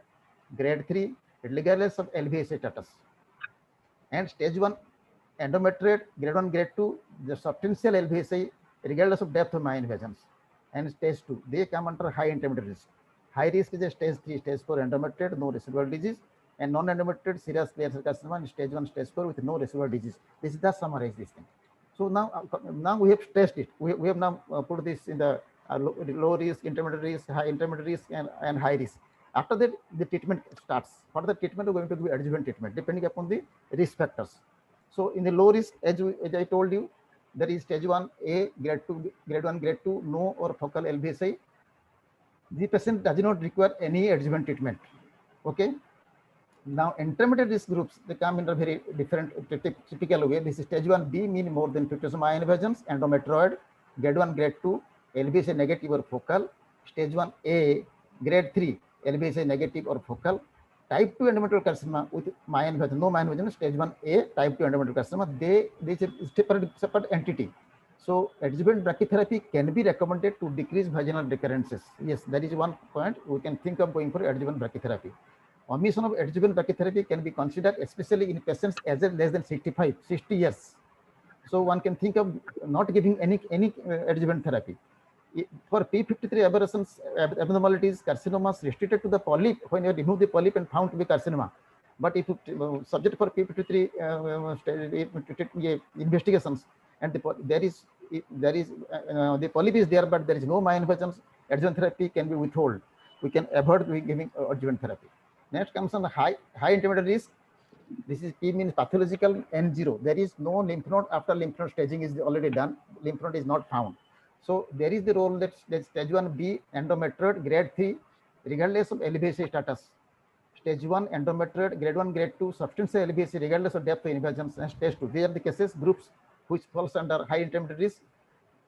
grade 3, regardless of LVSI status. And stage 1 endometrioid, grade 1, grade 2, the substantial LVSI, regardless of depth of myelin invasions. And stage 2, they come under high intermediate risk. High risk is a stage 3, stage 4 endometrioid, no residual disease, and non-endometrioid serous clear cell carcinoma in stage 1, stage 4 with no residual disease. This is the summarize this thing. So now we have stressed it. We have now put this in the low risk, intermediate risk, intermediate risk, and high risk. After that, the treatment starts. For the treatment, we're going to do adjuvant treatment depending upon the risk factors. So in the low risk, as I told you, there is stage 1A, grade 2, grade 1, grade 2, no or focal LVSI. The patient does not require any adjuvant treatment. Okay. Now, intermediate risk groups, they come in a very different typical way. This is stage 1B, mean more than 50 ion invasions, endometrioid, grade 1, grade 2, LVSI negative or focal, stage 1A, grade 3, LVSI negative or focal, type 2 endometrial carcinoma with myoin invasion, no myoin invasion, stage 1A, type 2 endometrial carcinoma, they is separate entity. So, adjuvant brachytherapy can be recommended to decrease vaginal recurrences. Yes, that is one point. We can think of going for adjuvant brachytherapy. Omission of adjuvant brachytherapy can be considered, especially in patients as less than 60 years. So one can think of not giving any adjuvant therapy. For P53 aberrations, abnormalities, carcinomas restricted to the polyp, when you remove the polyp and found to be carcinoma. But if subject for P53 investigations, and the polyp is there, but there is no myoin invasions, adjuvant therapy can be withheld. We can avoid giving adjuvant therapy. Next comes on the high intermediate risk. This is P means pathological N0. There is no lymph node after lymph node staging is already done. Lymph node is not found. So there is the role that stage 1B endometrioid grade 3, regardless of LVSI status. Stage 1 endometrioid grade 1, grade 2 substantial LVSI regardless of depth of invasions, and stage 2. These are the cases groups which falls under high intermediate risk.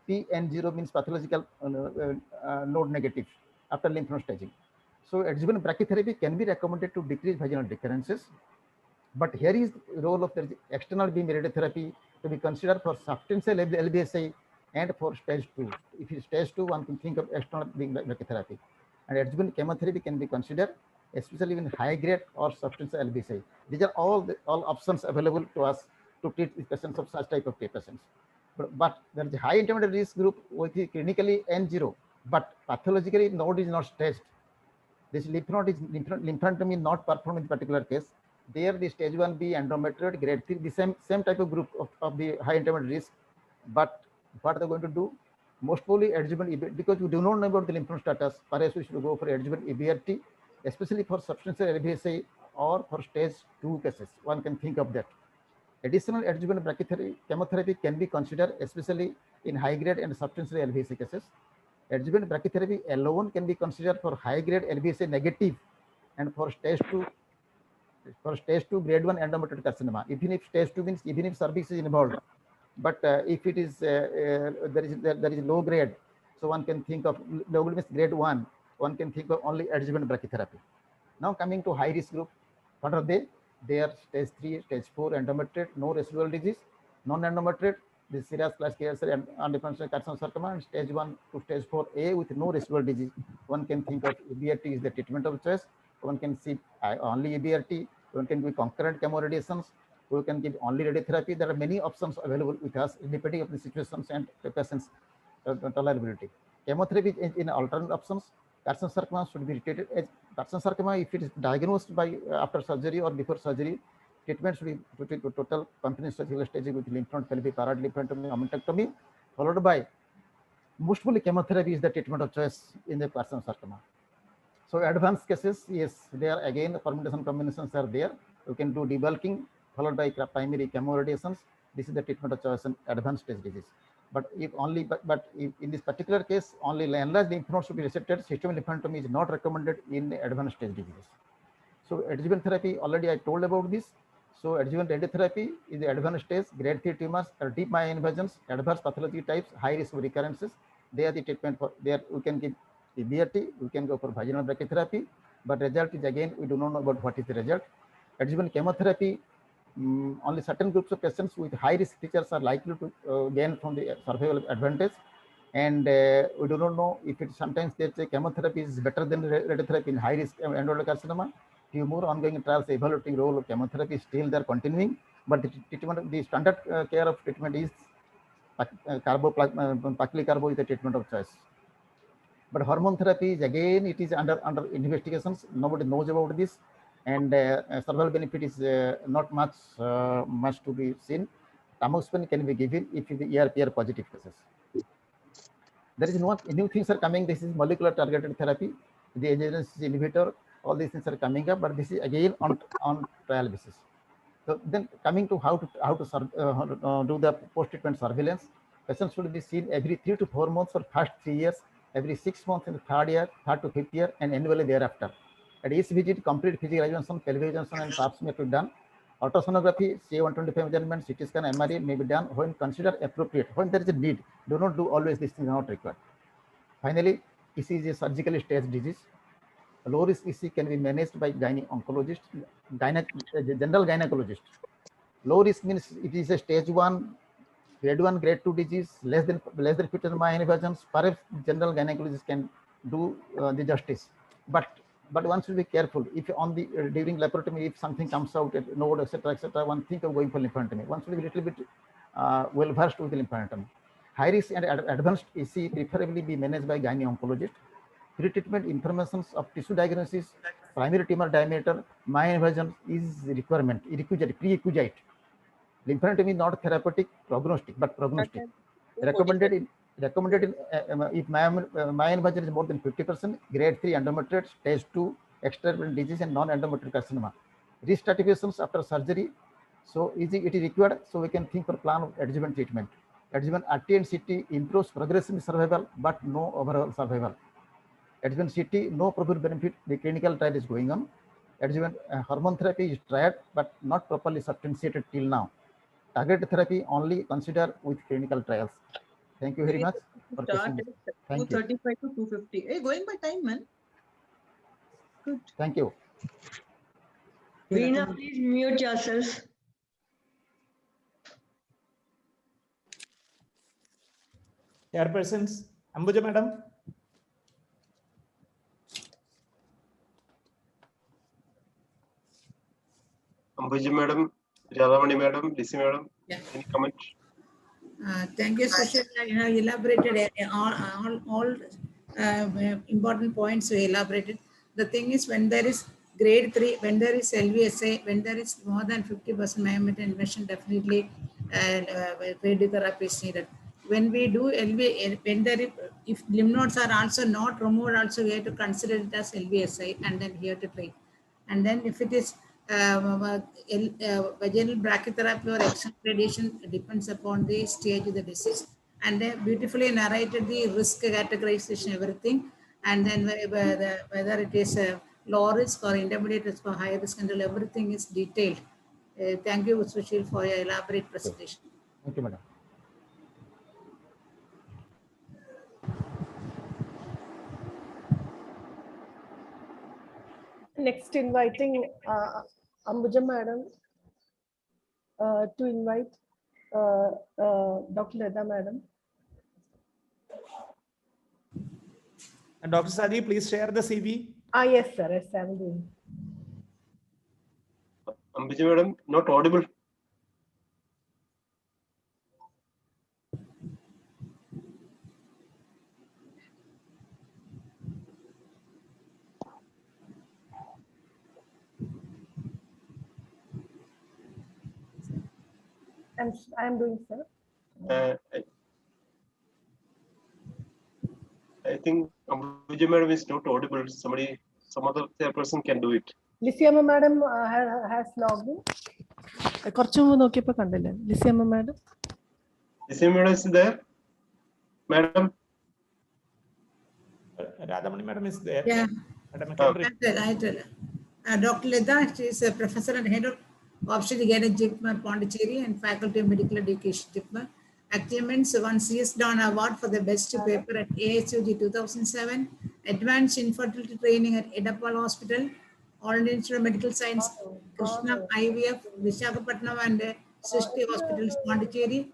PN0 means pathological node negative after lymph node staging. So adjuvant brachytherapy can be recommended to decrease vaginal recurrences. But here is the role of the external beam radiotherapy to be considered for substantial LVSI and for stage 2. If it's stage 2, one can think of external beam brachytherapy. And adjuvant chemotherapy can be considered, especially in high grade or substantial LVSI. These are all options available to us to treat the patients of such type of patients. But there is a high intermediate risk group with clinically N0, but pathologically node is not staged. This lymph node is lymphadenectomy not performed in particular case. There the stage 1B endometrioid grade 3, the same type of group of the high intermediate risk. But what they're going to do? Most probably adjuvant EBRT, because we do not know about the lymph node status. Perhaps we should go for adjuvant EBRT, especially for substantial LVSI or for stage 2 cases. One can think of that. Additional adjuvant brachytherapy chemotherapy can be considered, especially in high grade and substantial LVSI cases. Adjuvant brachytherapy alone can be considered for high grade LVSI negative and for stage 2 grade 1 endometrioid carcinoma. Even if stage 2 means even if cervix is involved, but if it is there is low grade, so one can think of low grade means grade 1. One can think of only adjuvant brachytherapy. Now coming to high risk group, what are they? They are stage 3, stage 4 endometrioid, no residual disease, non-endometrioid, the serous classic and undifferentiated carcinosarcoma, and stage 1 to stage 4A with no residual disease. One can think of EBRT is the treatment of choice. One can see only EBRT. One can give concurrent chemoradiations. We can give only radiotherapy. There are many options available with us, depending on the situations and the patient's tolerability. Chemotherapy is in alternate options. Carcinosarcoma should be treated as carcinosarcoma if it is diagnosed by after surgery or before surgery. Treatment should be treated with total complete surgical staging with lymph node, pelvic, parotid lymphadenectomy, omentectomy, followed by mostly chemotherapy is the treatment of choice in the carcinosarcoma. So advanced cases, yes, there again the permutation combinations are there. You can do debulking followed by primary chemoradiations. This is the treatment of choice in advanced stage disease. But if only, but if in this particular case, only enlarged lymph nodes should be resected. Systemic lymphadenectomy is not recommended in advanced stage diseases. So adjuvant therapy, already I told about this. So adjuvant radiotherapy is the advanced stage, grade 3 tumors or deep myoin invasions, adverse pathology types, high risk of recurrences. They are the treatment for there. We can give EBRT, we can go for vaginal brachytherapy, but result is again we do not know about what is the result. Adjuvant chemotherapy, only certain groups of patients with high risk features are likely to gain from the survival advantage, and we do not know if it sometimes that chemotherapy is better than radiotherapy in high risk endometrial carcinoma. Few more ongoing trials evaluating role of chemotherapy still they are continuing, but the treatment, the standard care of treatment is carbo is the treatment of choice. But hormone therapy is again it is under investigations. Nobody knows about this, and survival benefit is not much to be seen. tamoxifen can be given if the ER/PR positive cases. There is no new things are coming. This is molecular targeted therapy, the agency inhibitor, all these things are coming up, but this is again on trial basis. So then coming to how to do the post-treatment surveillance, patients should be seen every 3 to 4 months for first 3 years, every 6 months in the third year, third to fifth year, and annually thereafter. At each visit, complete physical examination, pelvic examination, and pap smear to be done. Ultrasonography, CA-125 measurement, CT scan, MRI may be done when considered appropriate. When there is a need, do not do always these things are not required. Finally, EC is a surgically staged disease. Low risk EC can be managed by oncologist, general gynecologist. Low risk means it is a stage 1, grade 1, grade 2 disease, less than fetal mammary invasions. Perhaps general gynecologist can do the justice. But one should be careful. If on the during laparotomy, if something comes out, node, etc., one think of going for lymphadenectomy. One should be a little bit well versed with lymphadenectomy. High risk and advanced EC preferably be managed by gyne-oncologist. Pre-treatment information of tissue diagnosis, primary tumor diameter, mammary invasion is requirement, prerequisite. Lymphadenectomy not therapeutic, prognostic, but prognostic. Recommended in if mammary invasion is more than 50%, grade 3 endometrioid, stage 2 extraperitoneal disease, and non-endometrial carcinoma. Risk stratifications after surgery. So it is required, so we can think for plan of adjuvant treatment. Adjuvant RT and CT improves progressive survival, but no overall survival. Adjuvant CT, no probable benefit. The clinical trial is going on. Adjuvant hormone therapy is tried, but not properly substantiated till now. Targeted therapy only consider with clinical trials. Thank you very much. For Start at 235 to 250. Hey, going by time, man. Good. Thank you. Veena, please mute yourself. Chairpersons, Ambuja Madam. Ambuja Madam, Radhamani Madam, DC Madam, any comment? Thank you, Sushil. You have elaborated all important points you elaborated. The thing is, when there is grade 3, when there is LVSA, when there is more than 50% myometric invasion, definitely radiotherapy is needed. When we do LV, when there is, if lymph nodes are also not removed, also we have to consider it as LVSI, and then we have to treat. And then if it is vaginal brachytherapy or external radiation, depends upon the stage of the disease. And they beautifully narrated the risk categorization, everything. And then whether it is low risk or intermediate risk or high risk, and everything is detailed. Thank you, Sushil, for your elaborate presentation. Thank you, madam. Next, inviting Ambuja Madam to invite Dr. Leda Madam. And Dr. Sadi, please share the CV. Yes, sir. Yes, I'm doing. Ambuja Madam, not audible. I'm doing, sir. I think Ambuja Madam is not audible. Some other person can do it. Lysiama Madam has logged in. Lysiama Madam. Lysiama Madam is there? Madam? Radhamani Madam is there. Yeah. Madam, I tell her. Dr. Leda, she is a professor and head of Obstetrics and Gynecology, Pondicherry, and Faculty of Medical Education, JIPMER. Achievements: one CS Dawn Award for the best paper at ASUG 2007, Advanced Infertility Training at Edapal Hospital, All India Institute of Medical Science, Krishna IVF, Visakhapatnam, and Srishti Hospitals, Pondicherry.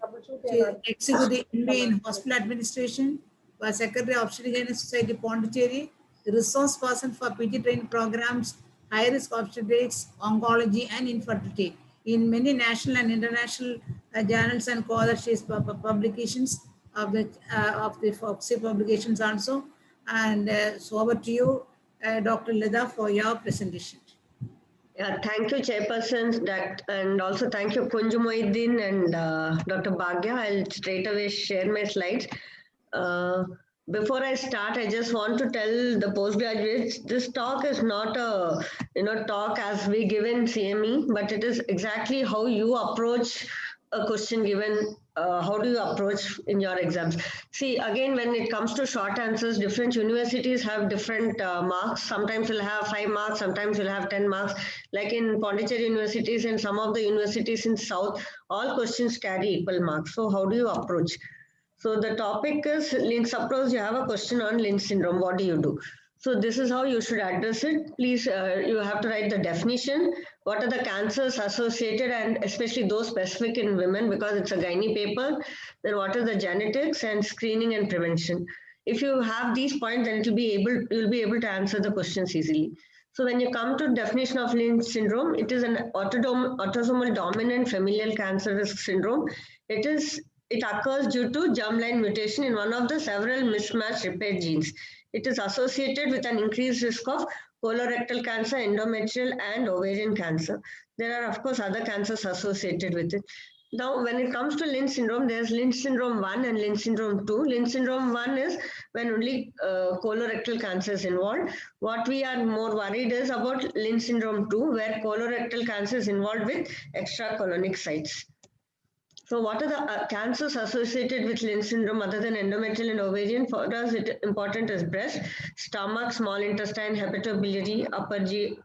She executive MBA in Hospital Administration, was Secretary of Obstetrics and Society, Pondicherry, resource person for PG training programs, high risk obstetrics, oncology, and infertility in many national and international journals and co-authors publications of the FOXI publications also. And so over to you, Dr. Leda, for your presentation. Yeah, thank you, Chairperson, and also thank you, Kunju Mohiddin and Dr. Bhagya. I'll straight away share my slides. Before I start, I just want to tell the postgraduates, this talk is not a talk as we give in CME, but it is exactly how you approach a question given. How do you approach in your exams? See, again, when it comes to short answers, different universities have different marks. Sometimes you'll have 5 marks, sometimes you'll have 10 marks. Like in Pondicherry universities and some of the universities in South, all questions carry equal marks. So how do you approach? So the topic is Lynch. Suppose you have a question on Lynch syndrome, what do you do? So this is how you should address it. Please, you have to write the definition. What are the cancers associated, and especially those specific in women because it's a gynae paper. Then what are the genetics and screening and prevention. If you have these points, then you'll be able to answer the questions easily. So when you come to definition of Lynch syndrome, it is an autosomal dominant familial cancer risk syndrome. It occurs due to germline mutation in one of the several mismatched repair genes. It is associated with an increased risk of colorectal cancer, endometrial, and ovarian cancer. There are, of course, other cancers associated with it. Now, when it comes to Lynch syndrome, there's Lynch syndrome 1 and Lynch syndrome 2. Lynch syndrome 1 is when only colorectal cancer is involved. What we are more worried is about Lynch syndrome 2, where colorectal cancer is involved with extracolonic sites. So what are the cancers associated with Lynch syndrome other than endometrial and ovarian? For us, it important is breast, stomach, small intestine, hepatobiliary, upper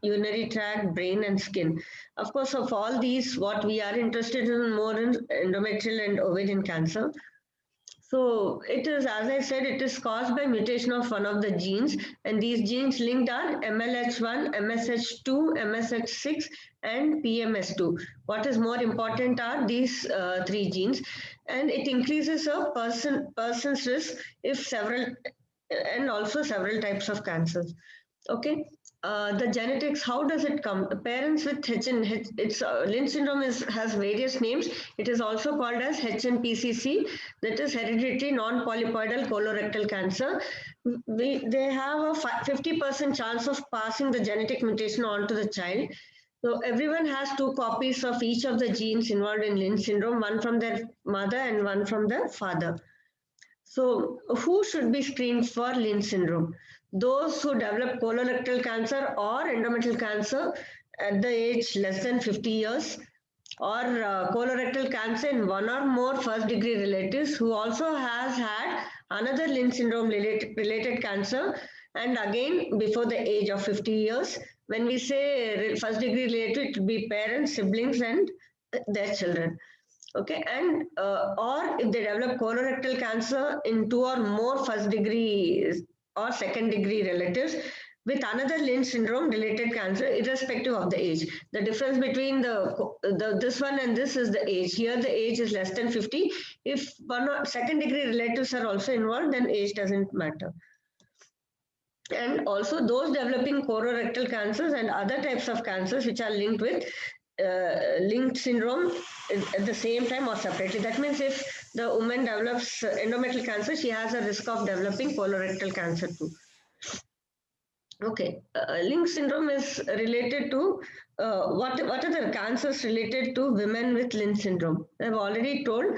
urinary tract, brain, and skin. Of course, of all these, what we are interested in more in endometrial and ovarian cancer. So it is, as I said, it is caused by mutation of one of the genes, and these genes linked are MLH1, MSH2, MSH6, and PMS2. What is more important are these 3 genes, and it increases a person's risk if several types of cancers. Okay. The genetics, how does it come? The parents with Lynch syndrome has various names. It is also called as HNPCC, that is hereditary non-polypoidal colorectal cancer. They have a 50% chance of passing the genetic mutation on to the child. So everyone has 2 copies of each of the genes involved in Lynch syndrome, one from their mother and one from their father. So who should be screened for Lynch syndrome? Those who develop colorectal cancer or endometrial cancer at the age less than 50 years, or colorectal cancer in one or more first-degree relatives who also has had another Lynch syndrome related cancer, and again before the age of 50 years. When we say first-degree relative, it will be parents, siblings, and their children. Okay, and or if they develop colorectal cancer in 2 or more first-degree or second-degree relatives with another Lynch syndrome related cancer, irrespective of the age. The difference between this one and this is the age. Here the age is less than 50. If one or second-degree relatives are also involved, then age doesn't matter. And also those developing colorectal cancers and other types of cancers which are linked with Lynch syndrome at the same time or separately. That means if the woman develops endometrial cancer, she has a risk of developing colorectal cancer too. Okay, Lynch syndrome is related to what are the cancers related to women with Lynch syndrome? I've already told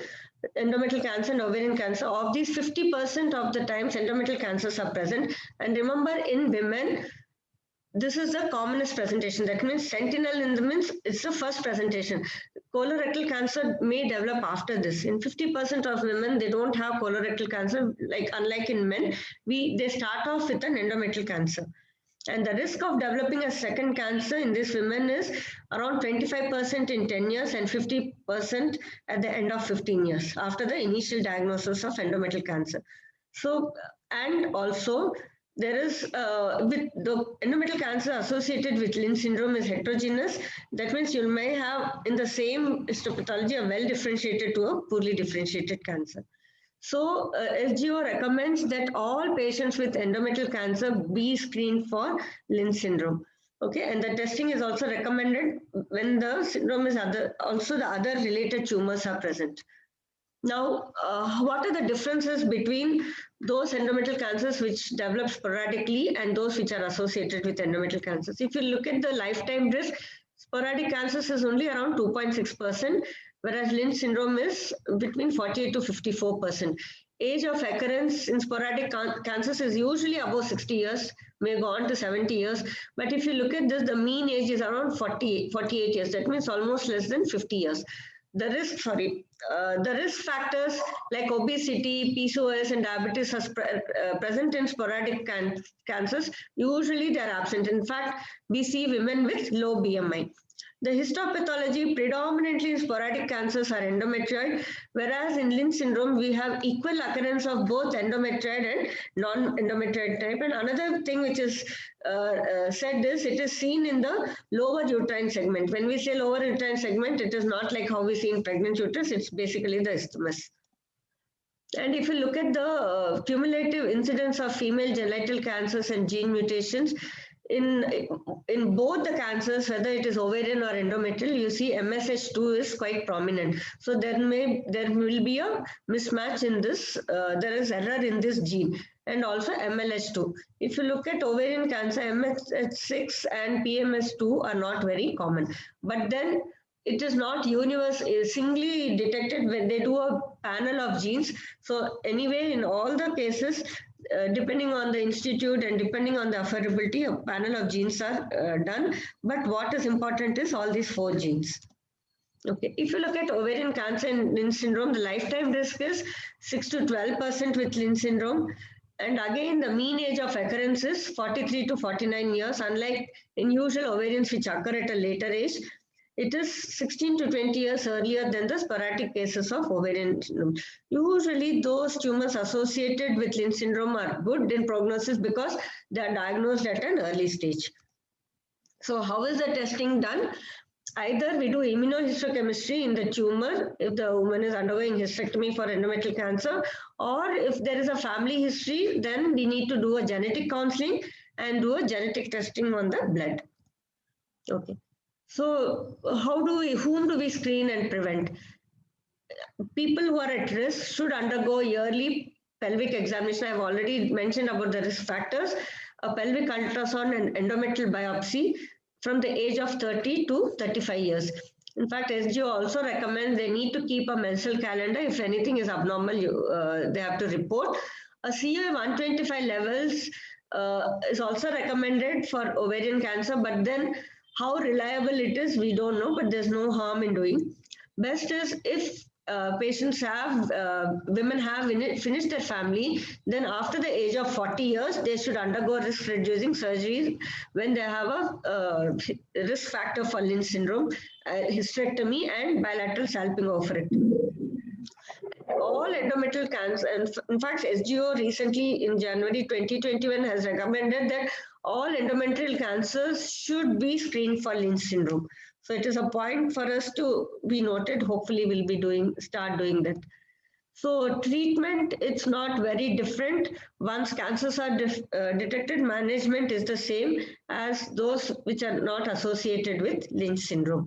endometrial cancer and ovarian cancer. Of these, 50% of the times endometrial cancers are present. And remember, in women, this is the commonest presentation. That means sentinel in the means it's the first presentation. Colorectal cancer may develop after this. In 50% of women, they don't have colorectal cancer, unlike in men. They start off with an endometrial cancer. And the risk of developing a second cancer in these women is around 25% in 10 years and 50% at the end of 15 years after the initial diagnosis of endometrial cancer. So, and also, there is with the endometrial cancer associated with Lynch syndrome is heterogeneous. That means you may have in the same histopathology a well differentiated to a poorly differentiated cancer. So SGO recommends that all patients with endometrial cancer be screened for Lynch syndrome. Okay, and the testing is also recommended when the syndrome is also the other related tumors are present. Now, what are the differences between those endometrial cancers which develop sporadically and those which are associated with endometrial cancers? If you look at the lifetime risk, Sporadic cancers is only around 2.6%, whereas Lynch syndrome is between 48 to 54%. Age of occurrence in sporadic cancers is usually above 60 years, may go on to 70 years. But if you look at this, the mean age is around 48 years. That means almost less than 50 years. The risk factors like obesity, PCOS, and diabetes are present in sporadic cancers. Usually they are absent. In fact, we see women with low BMI. The histopathology predominantly in sporadic cancers are endometrioid, whereas in Lynch syndrome, we have equal occurrence of both endometrioid and non-endometrioid type. And another thing which is said is it is seen in the lower uterine segment. When we say lower uterine segment, it is not like how we see in pregnant uterus, it's basically the isthmus. And if you look at the cumulative incidence of female genital cancers and gene mutations, in both the cancers, whether it is ovarian or endometrial, you see MSH2 is quite prominent. So there will be a mismatch in this. There is error in this gene, and also MLH2. If you look at ovarian cancer, MSH6 and PMS2 are not very common. But then it is not singly detected when they do a panel of genes. So anyway, in all the cases, depending on the institute and depending on the affordability, a panel of genes are done. But what is important is all these 4 genes. Okay, if you look at ovarian cancer and Lynch syndrome, the lifetime risk is 6 to 12% with Lynch syndrome. And again, the mean age of occurrence is 43 to 49 years, unlike unusual ovarians which occur at a later age. It is 16 to 20 years earlier than the sporadic cases of ovarian syndrome. Usually, those tumors associated with Lynch syndrome are good in prognosis because they are diagnosed at an early stage. So how is the testing done? Either we do immunohistochemistry in the tumor if the woman is undergoing hysterectomy for endometrial cancer, or if there is a family history, then we need to do a genetic counseling and do a genetic testing on the blood. Okay. So whom do we screen and prevent? People who are at risk should undergo yearly pelvic examination. I've already mentioned about the risk factors, a pelvic ultrasound and endometrial biopsy from the age of 30 to 35 years. In fact, SGO also recommends they need to keep a menstrual calendar. If anything is abnormal, they have to report. A CA 125 levels is also recommended for ovarian cancer, but then how reliable it is, we don't know, but there's no harm in doing. Best is if patients have, women have finished their family, then after the age of 40 years, they should undergo risk-reducing surgeries when they have a risk factor for Lynch syndrome, hysterectomy, and bilateral salpingo-oophorectomy. All endometrial cancer, and in fact, SGO recently in January 2021 has recommended that all endometrial cancers should be screened for Lynch syndrome. So it is a point for us to be noted. Hopefully we'll be start doing that. So treatment, it's not very different. Once cancers are detected, management is the same as those which are not associated with Lynch syndrome.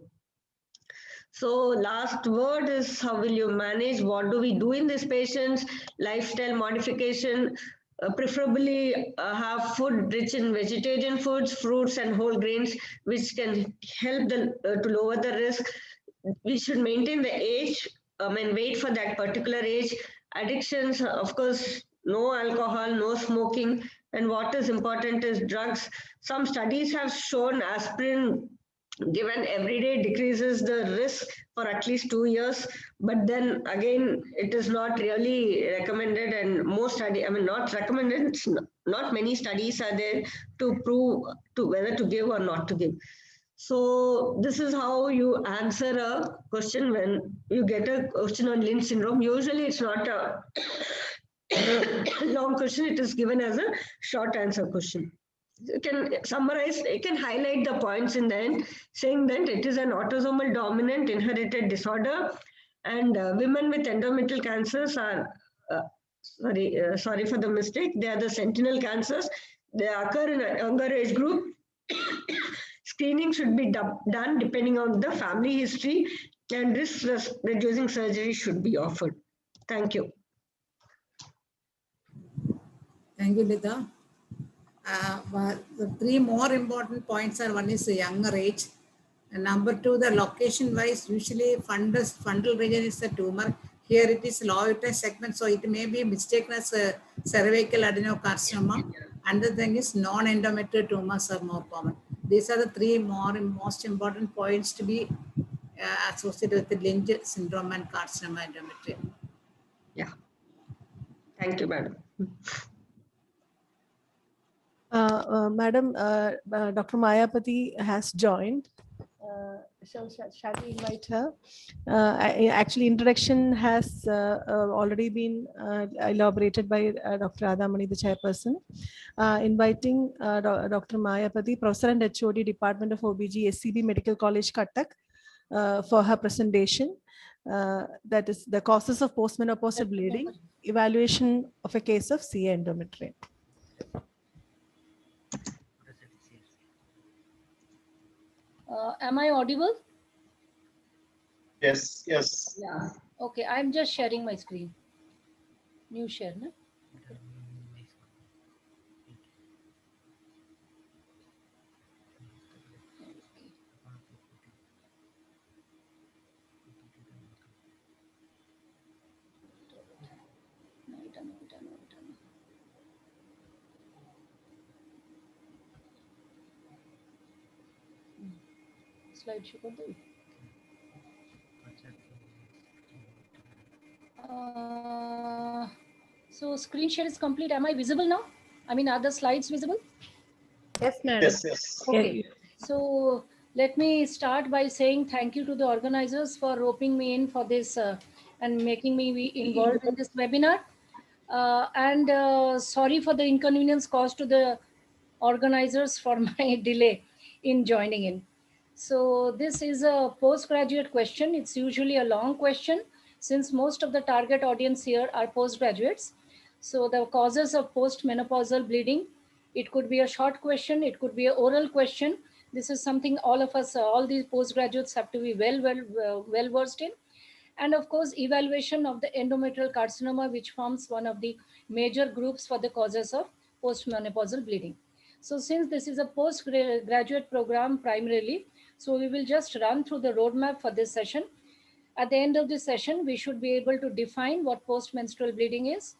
So last word is how will you manage? What do we do in these patients? Lifestyle modification, preferably have food rich in vegetarian foods, fruits and whole grains, which can help to lower the risk. We should maintain the age, wait for that particular age. Addictions, of course, no alcohol, no smoking. And what is important is drugs. Some studies have shown aspirin given every day decreases the risk for at least 2 years, but then again, it is not really recommended, and not recommended, not many studies are there to prove whether to give or not to give. So this is how you answer a question when you get a question on Lynch syndrome. Usually it's not a long question, it is given as a short answer question. You can summarize, you can highlight the points in the end, saying that it is an autosomal dominant inherited disorder, and women with endometrial cancers are, sorry for the mistake, they are the sentinel cancers. They occur in a younger age group. Screening should be done depending on the family history, and risk-reducing surgery should be offered. Thank you. Thank you, Lita. The 3 more important points are, one is the younger age, And number two, the location wise, usually fundal region is a tumor. Here it is lower segment, so it may be mistaken as a cervical adenocarcinoma. Another thing is non-endometrial tumors are more common. These are the three most important points to be associated with the Lynch syndrome and carcinoma endometrium. Yeah. Thank you, madam. Madam, Dr. Mayapati has joined. Shall we invite her? Actually, introduction has already been elaborated by Dr. Radhamani, the chairperson. Inviting Dr. Mayapati, Professor and HOD, Department of OBG, SCB Medical College, Cuttack, for her presentation. That is the causes of postmenopausal bleeding, evaluation of a case of CA endometrium. Am I audible? Yes, yes. Yeah. Okay, I'm just sharing my screen. New share, no? Slide show कर दो. So screen share is complete. Am I visible now? I mean, are the slides visible? Yes, madam. Yes, yes. Okay. So let me start by saying thank you to the organizers for roping me in for this and making me be involved in this webinar. Sorry for the inconvenience caused to the organizers for my delay in joining in. So this is a postgraduate question. It's usually a long question since most of the target audience here are postgraduates. So the causes of postmenopausal bleeding, it could be a short question, it could be an oral question. This is something all of us, all these postgraduates have to be well versed in. And of course, evaluation of the endometrial carcinoma, which forms one of the major groups for the causes of postmenopausal bleeding. So since this is a postgraduate program primarily, so we will just run through the roadmap for this session. At the end of this session, we should be able to define what postmenstrual bleeding is,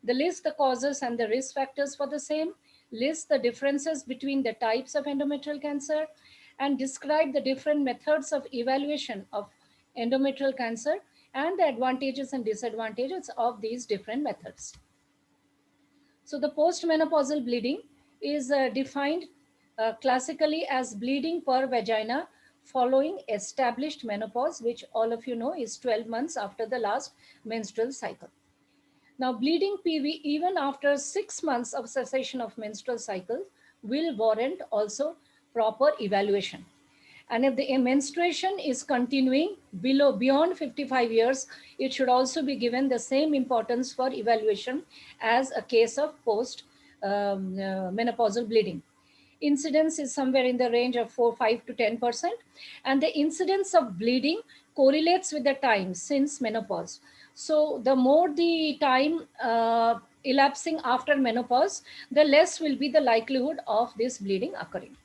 list the causes and the risk factors for the same, list the differences between the types of endometrial cancer, and describe the different methods of evaluation of endometrial cancer and the advantages and disadvantages of these different methods. So the postmenopausal bleeding is defined classically as bleeding per vagina following established menopause, which all of you know is 12 months after the last menstrual cycle. Now, bleeding PV even after 6 months of cessation of menstrual cycle will warrant also proper evaluation. And if the menstruation is continuing beyond 55 years, it should also be given the same importance for evaluation as a case of post-menopausal bleeding. Incidence is somewhere in the range of 5 to 10%. And the incidence of bleeding correlates with the time since menopause. So the more the time elapsing after menopause, the less will be the likelihood of this bleeding occurring.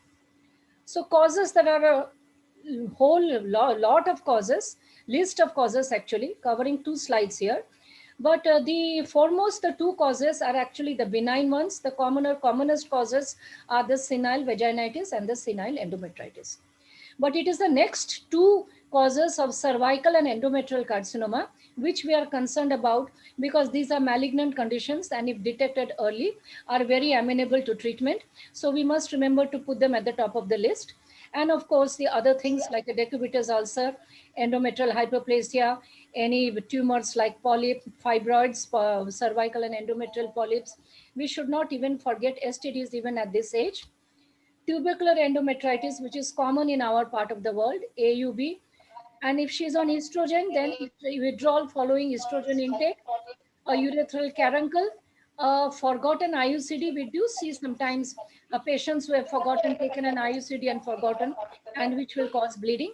So causes, that are a whole lot of causes, list of causes actually, covering 2 slides here. But the foremost, the 2 causes are actually the benign ones. The commonest causes are the senile vaginitis and the senile endometritis. But it is the next 2 causes of cervical and endometrial carcinoma which we are concerned about, because these are malignant conditions and if detected early are very amenable to treatment. So we must remember to put them at the top of the list. And of course, the other things like a decubitus ulcer, endometrial hyperplasia, any tumors like polyp, fibroids, cervical and endometrial polyps. We should not even forget STDs even at this age. Tubercular endometritis, which is common in our part of the world, AUB. And if she's on estrogen, then withdrawal following estrogen intake, a urethral caruncle, a forgotten IUCD. We do see sometimes patients who have taken an IUCD and forgotten, and which will cause bleeding.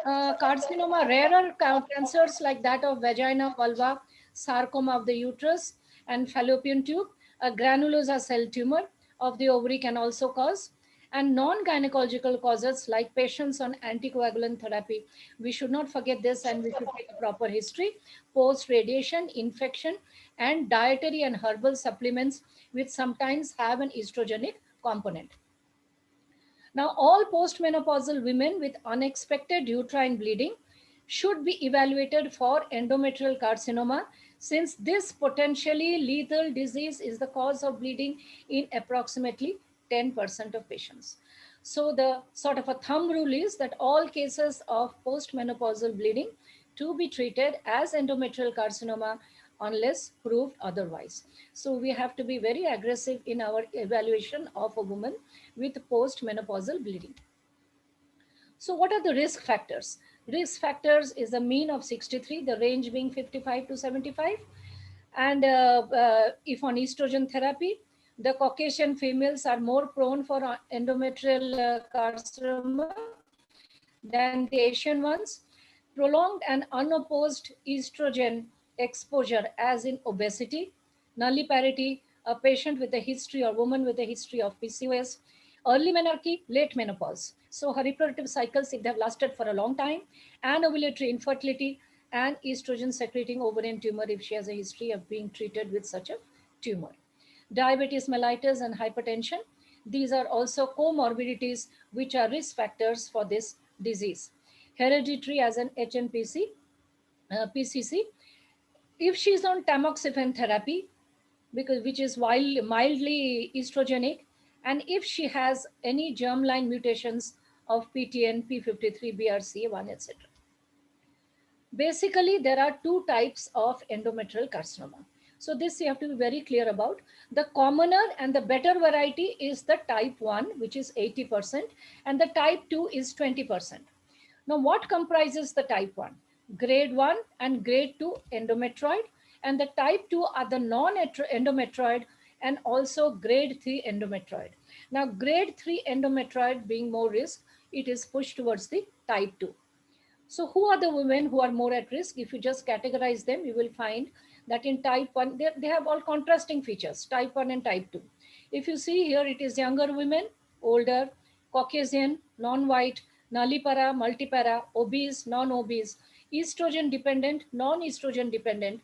Carcinoma, rarer cancers like that of vagina, vulva, sarcoma of the uterus, and fallopian tube. A granulosa cell tumor of the ovary can also cause. and non-gynecological causes like patients on anticoagulant therapy. We should not forget this, and we should take a proper history, post-radiation, infection, and dietary and herbal supplements which sometimes have an estrogenic component. Now, all postmenopausal women with unexpected uterine bleeding should be evaluated for endometrial carcinoma, since this potentially lethal disease is the cause of bleeding in approximately 10% of patients. So the sort of a thumb rule is that all cases of postmenopausal bleeding to be treated as endometrial carcinoma unless proved otherwise. So we have to be very aggressive in our evaluation of a woman with postmenopausal bleeding. So what are the risk factors? Risk factors is a mean of 63, the range being 55 to 75. And if on estrogen therapy, the Caucasian females are more prone for endometrial carcinoma than the Asian ones. Prolonged and unopposed estrogen exposure, as in obesity, nulliparity, a patient with a history or woman with a history of PCOS, early menarche, late menopause. So her reproductive cycles, if they have lasted for a long time, and ovulatory infertility, and estrogen secreting ovarian tumor if she has a history of being treated with such a tumor. Diabetes mellitus and hypertension. These are also comorbidities which are risk factors for this disease. Hereditary as an HNPC, PCC. If she's on tamoxifen therapy, which is mildly estrogenic, and if she has any germline mutations of PTN, P53, BRCA1, etc. Basically, there are two types of endometrial carcinoma. So this you have to be very clear about. The commoner and the better variety is the type 1, which is 80%, and the type 2 is 20%. Now, what comprises the type 1? Grade 1 and grade 2 endometrioid, and the type 2 are the non-endometrioid and also grade 3 endometrioid. Now, grade 3 endometrioid being more risk, it is pushed towards the type 2. So who are the women who are more at risk? If you just categorize them, you will find that in type 1, they have all contrasting features, type 1 and type 2. If you see here, it is younger women, older, Caucasian, non-white, nullipara, multipara, obese, non-obese, estrogen dependent, non-estrogen dependent.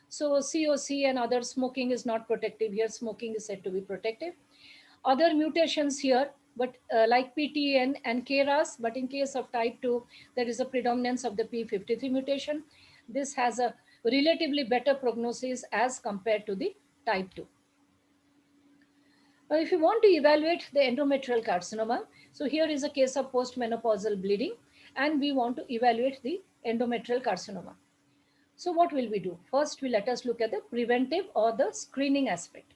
So COC and other smoking is not protective. Here smoking is said to be protective. Other mutations here, but like PTN and KRAS, but in case of type 2, there is a predominance of the P53 mutation. This has a relatively better prognosis as compared to the type 2. Now, if you want to evaluate the endometrial carcinoma, so here is a case of postmenopausal bleeding, and we want to evaluate the endometrial carcinoma. So what will we do? First, let us look at the preventive or the screening aspect.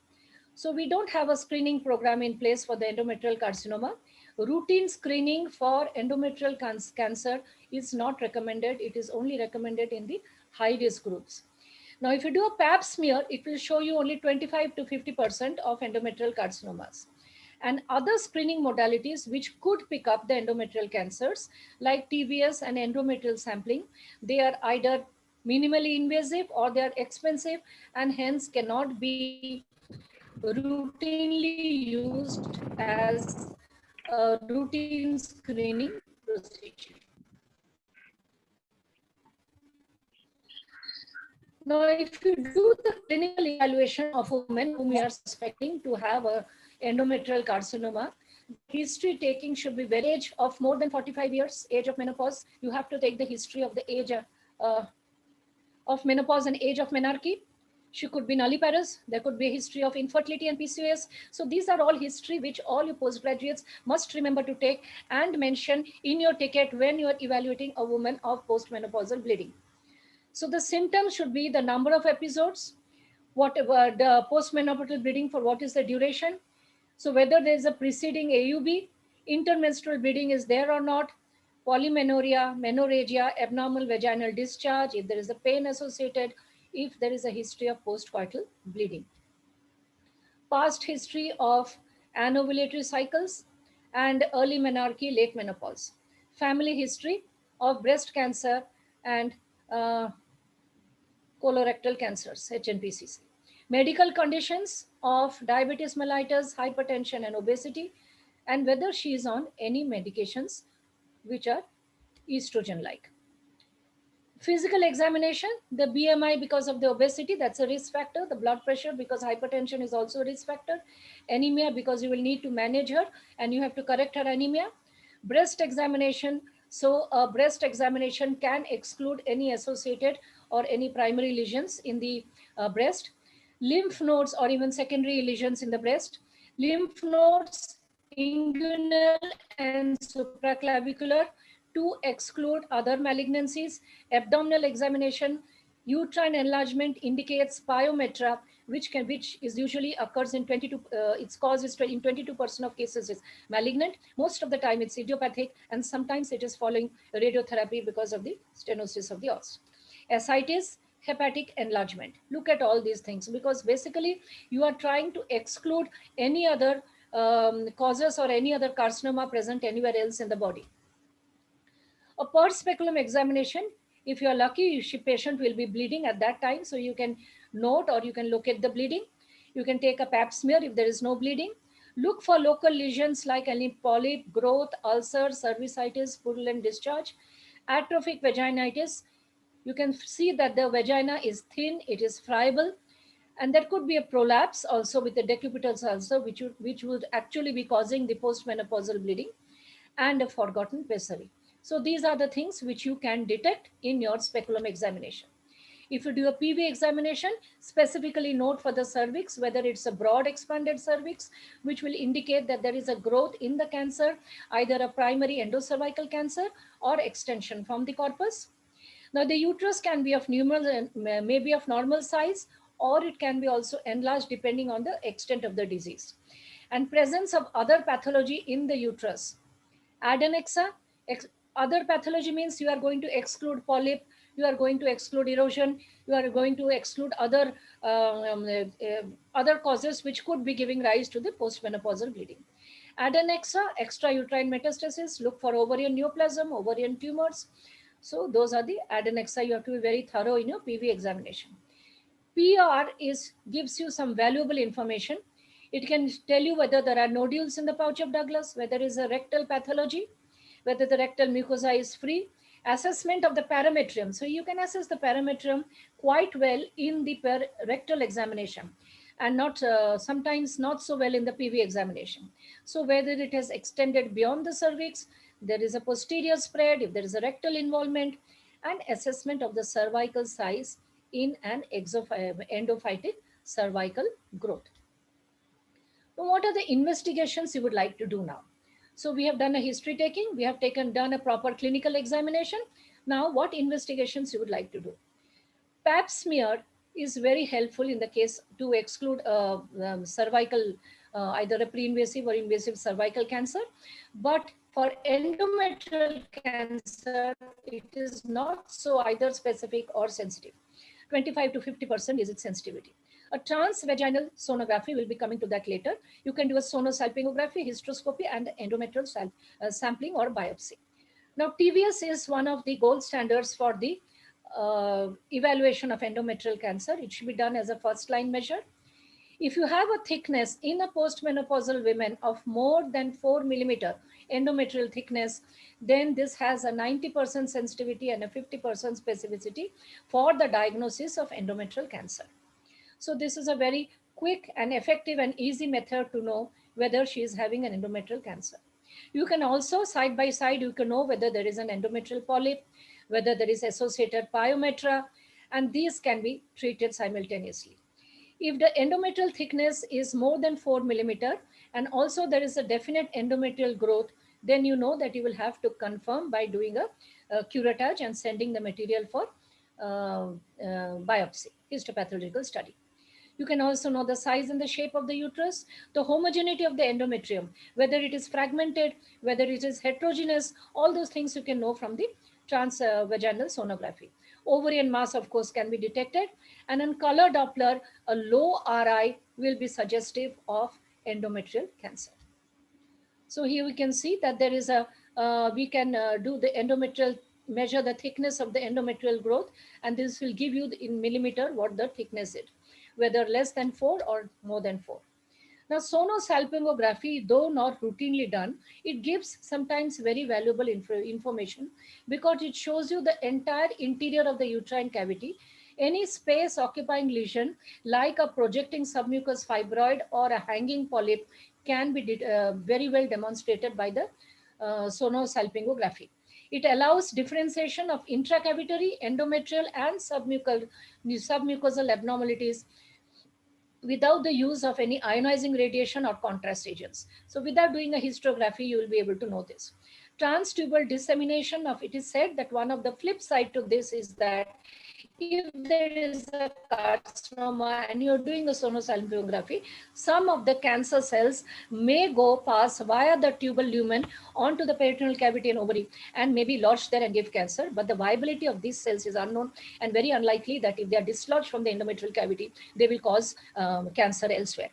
So we don't have a screening program in place for the endometrial carcinoma. Routine screening for endometrial cancer is not recommended. It is only recommended in the high risk groups. Now, if you do a pap smear, it will show you only 25 to 50% of endometrial carcinomas. And other screening modalities which could pick up the endometrial cancers, like TVS and endometrial sampling, they are either minimally invasive or they are expensive and hence cannot be routinely used as a routine screening procedure. Now, if you do the clinical evaluation of a woman whom you are suspecting to have a endometrial carcinoma, history taking should be very age of more than 45 years, age of menopause. You have to take the history of the age of menopause and age of menarche. She could be nulliparous. There could be a history of infertility and PCOS. So these are all history which all your postgraduates must remember to take and mention in your ticket when you are evaluating a woman of postmenopausal bleeding. So the symptoms should be the number of episodes, whatever the postmenopausal bleeding, for what is the duration. So whether there is a preceding AUB, intermenstrual bleeding is there or not, polymenorrhea, menorrhagia, abnormal vaginal discharge, if there is a pain associated, if there is a history of postcoital bleeding. Past history of anovulatory cycles and early menarche, late menopause. Family history of breast cancer and colorectal cancers, HNPCC. Medical conditions of diabetes mellitus, hypertension, and obesity. and whether she is on any medications which are estrogen-like. Physical examination, the BMI because of the obesity, that's a risk factor. The blood pressure because hypertension is also a risk factor. Anemia because you will need to manage her and you have to correct her anemia. Breast examination, so a breast examination can exclude any associated or any primary lesions in the breast. Lymph nodes or even secondary lesions in the breast. Lymph nodes, inguinal and supraclavicular, to exclude other malignancies. Abdominal examination, uterine enlargement indicates pyometra, which is usually occurs in 22, its cause is in 22% of cases is malignant. Most of the time it's idiopathic, and sometimes it is following radiotherapy because of the stenosis of the os. Ascites, hepatic enlargement. Look at all these things, because basically you are trying to exclude any other causes or any other carcinoma present anywhere else in the body. A per speculum examination, if you are lucky, patient will be bleeding at that time, so you can note or you can locate the bleeding. You can take a pap smear if there is no bleeding. Look for local lesions like any polyp, growth, ulcer, cervicitis, purulent discharge. Atrophic vaginitis, you can see that the vagina is thin, it is friable, and there could be a prolapse also with the decubitus ulcer, which would actually be causing the postmenopausal bleeding, and a forgotten pessary. So these are the things which you can detect in your speculum examination. If you do a PV examination, specifically note for the cervix, whether it's a broad expanded cervix, which will indicate that there is a growth in the cancer, either a primary endocervical cancer or extension from the corpus. Now the uterus can be of maybe of normal size, or it can be also enlarged depending on the extent of the disease. And presence of other pathology in the uterus. Adenexa, other pathology means you are going to exclude polyp, you are going to exclude erosion, you are going to exclude other causes which could be giving rise to the postmenopausal bleeding. Adenexa, extrauterine metastasis, look for ovarian neoplasm, ovarian tumors. So those are the adenexa. You have to be very thorough in your PV examination. PR gives you some valuable information. It can tell you whether there are nodules in the pouch of Douglas, whether there is a rectal pathology, whether the rectal mucosa is free. Assessment of the parametrium. So you can assess the parametrium quite well in the rectal examination, and not sometimes not so well in the PV examination. So whether it has extended beyond the cervix, there is a posterior spread, if there is a rectal involvement, and assessment of the cervical size in an endophytic cervical growth. Now, what are the investigations you would like to do now? So we have done a history taking, we have done a proper clinical examination. Now, what investigations you would like to do? Pap smear is very helpful in the case to exclude cervical, either a pre-invasive or invasive cervical cancer. But for endometrial cancer, it is not so either specific or sensitive. 25 to 50% is its sensitivity. A transvaginal sonography, will be coming to that later. You can do a sonosalpingography, hysteroscopy, and endometrial sampling or biopsy. Now, TVS is one of the gold standards for the evaluation of endometrial cancer. It should be done as a first-line measure. If you have a thickness in a postmenopausal women of more than 4 millimeter endometrial thickness, then this has a 90% sensitivity and a 50% specificity for the diagnosis of endometrial cancer. So this is a very quick and effective and easy method to know whether she is having an endometrial cancer. You can also, side by side, you can know whether there is an endometrial polyp, whether there is associated pyometra, and these can be treated simultaneously. If the endometrial thickness is more than 4 millimeter, and also there is a definite endometrial growth, then you know that you will have to confirm by doing a curettage and sending the material for biopsy, histopathological study. You can also know the size and the shape of the uterus, the homogeneity of the endometrium, whether it is fragmented, whether it is heterogeneous, all those things you can know from the transvaginal sonography. Ovarian mass, of course, can be detected, and on color Doppler, a low RI will be suggestive of endometrial cancer. So here we can see that there is a, we can do the endometrial, measure the thickness of the endometrial growth, and this will give you in millimeter what the thickness is, whether less than 4 or more than 4. Now, sonosalpingography, though not routinely done, it gives sometimes very valuable information because it shows you the entire interior of the uterine cavity. Any space occupying lesion like a projecting submucous fibroid or a hanging polyp can be very well demonstrated by the sonosalpingography. It allows differentiation of intracavitary, endometrial, and submucosal abnormalities without the use of any ionizing radiation or contrast agents. So without doing a histography, you will be able to know this. Transtubal dissemination of, it is said that one of the flip side to this is that if there is a carcinoma and you're doing a sonosalpingography, some of the cancer cells may pass via the tubal lumen onto the peritoneal cavity and ovary and maybe lodge there and give cancer. But the viability of these cells is unknown and very unlikely that if they are dislodged from the endometrial cavity, they will cause cancer elsewhere.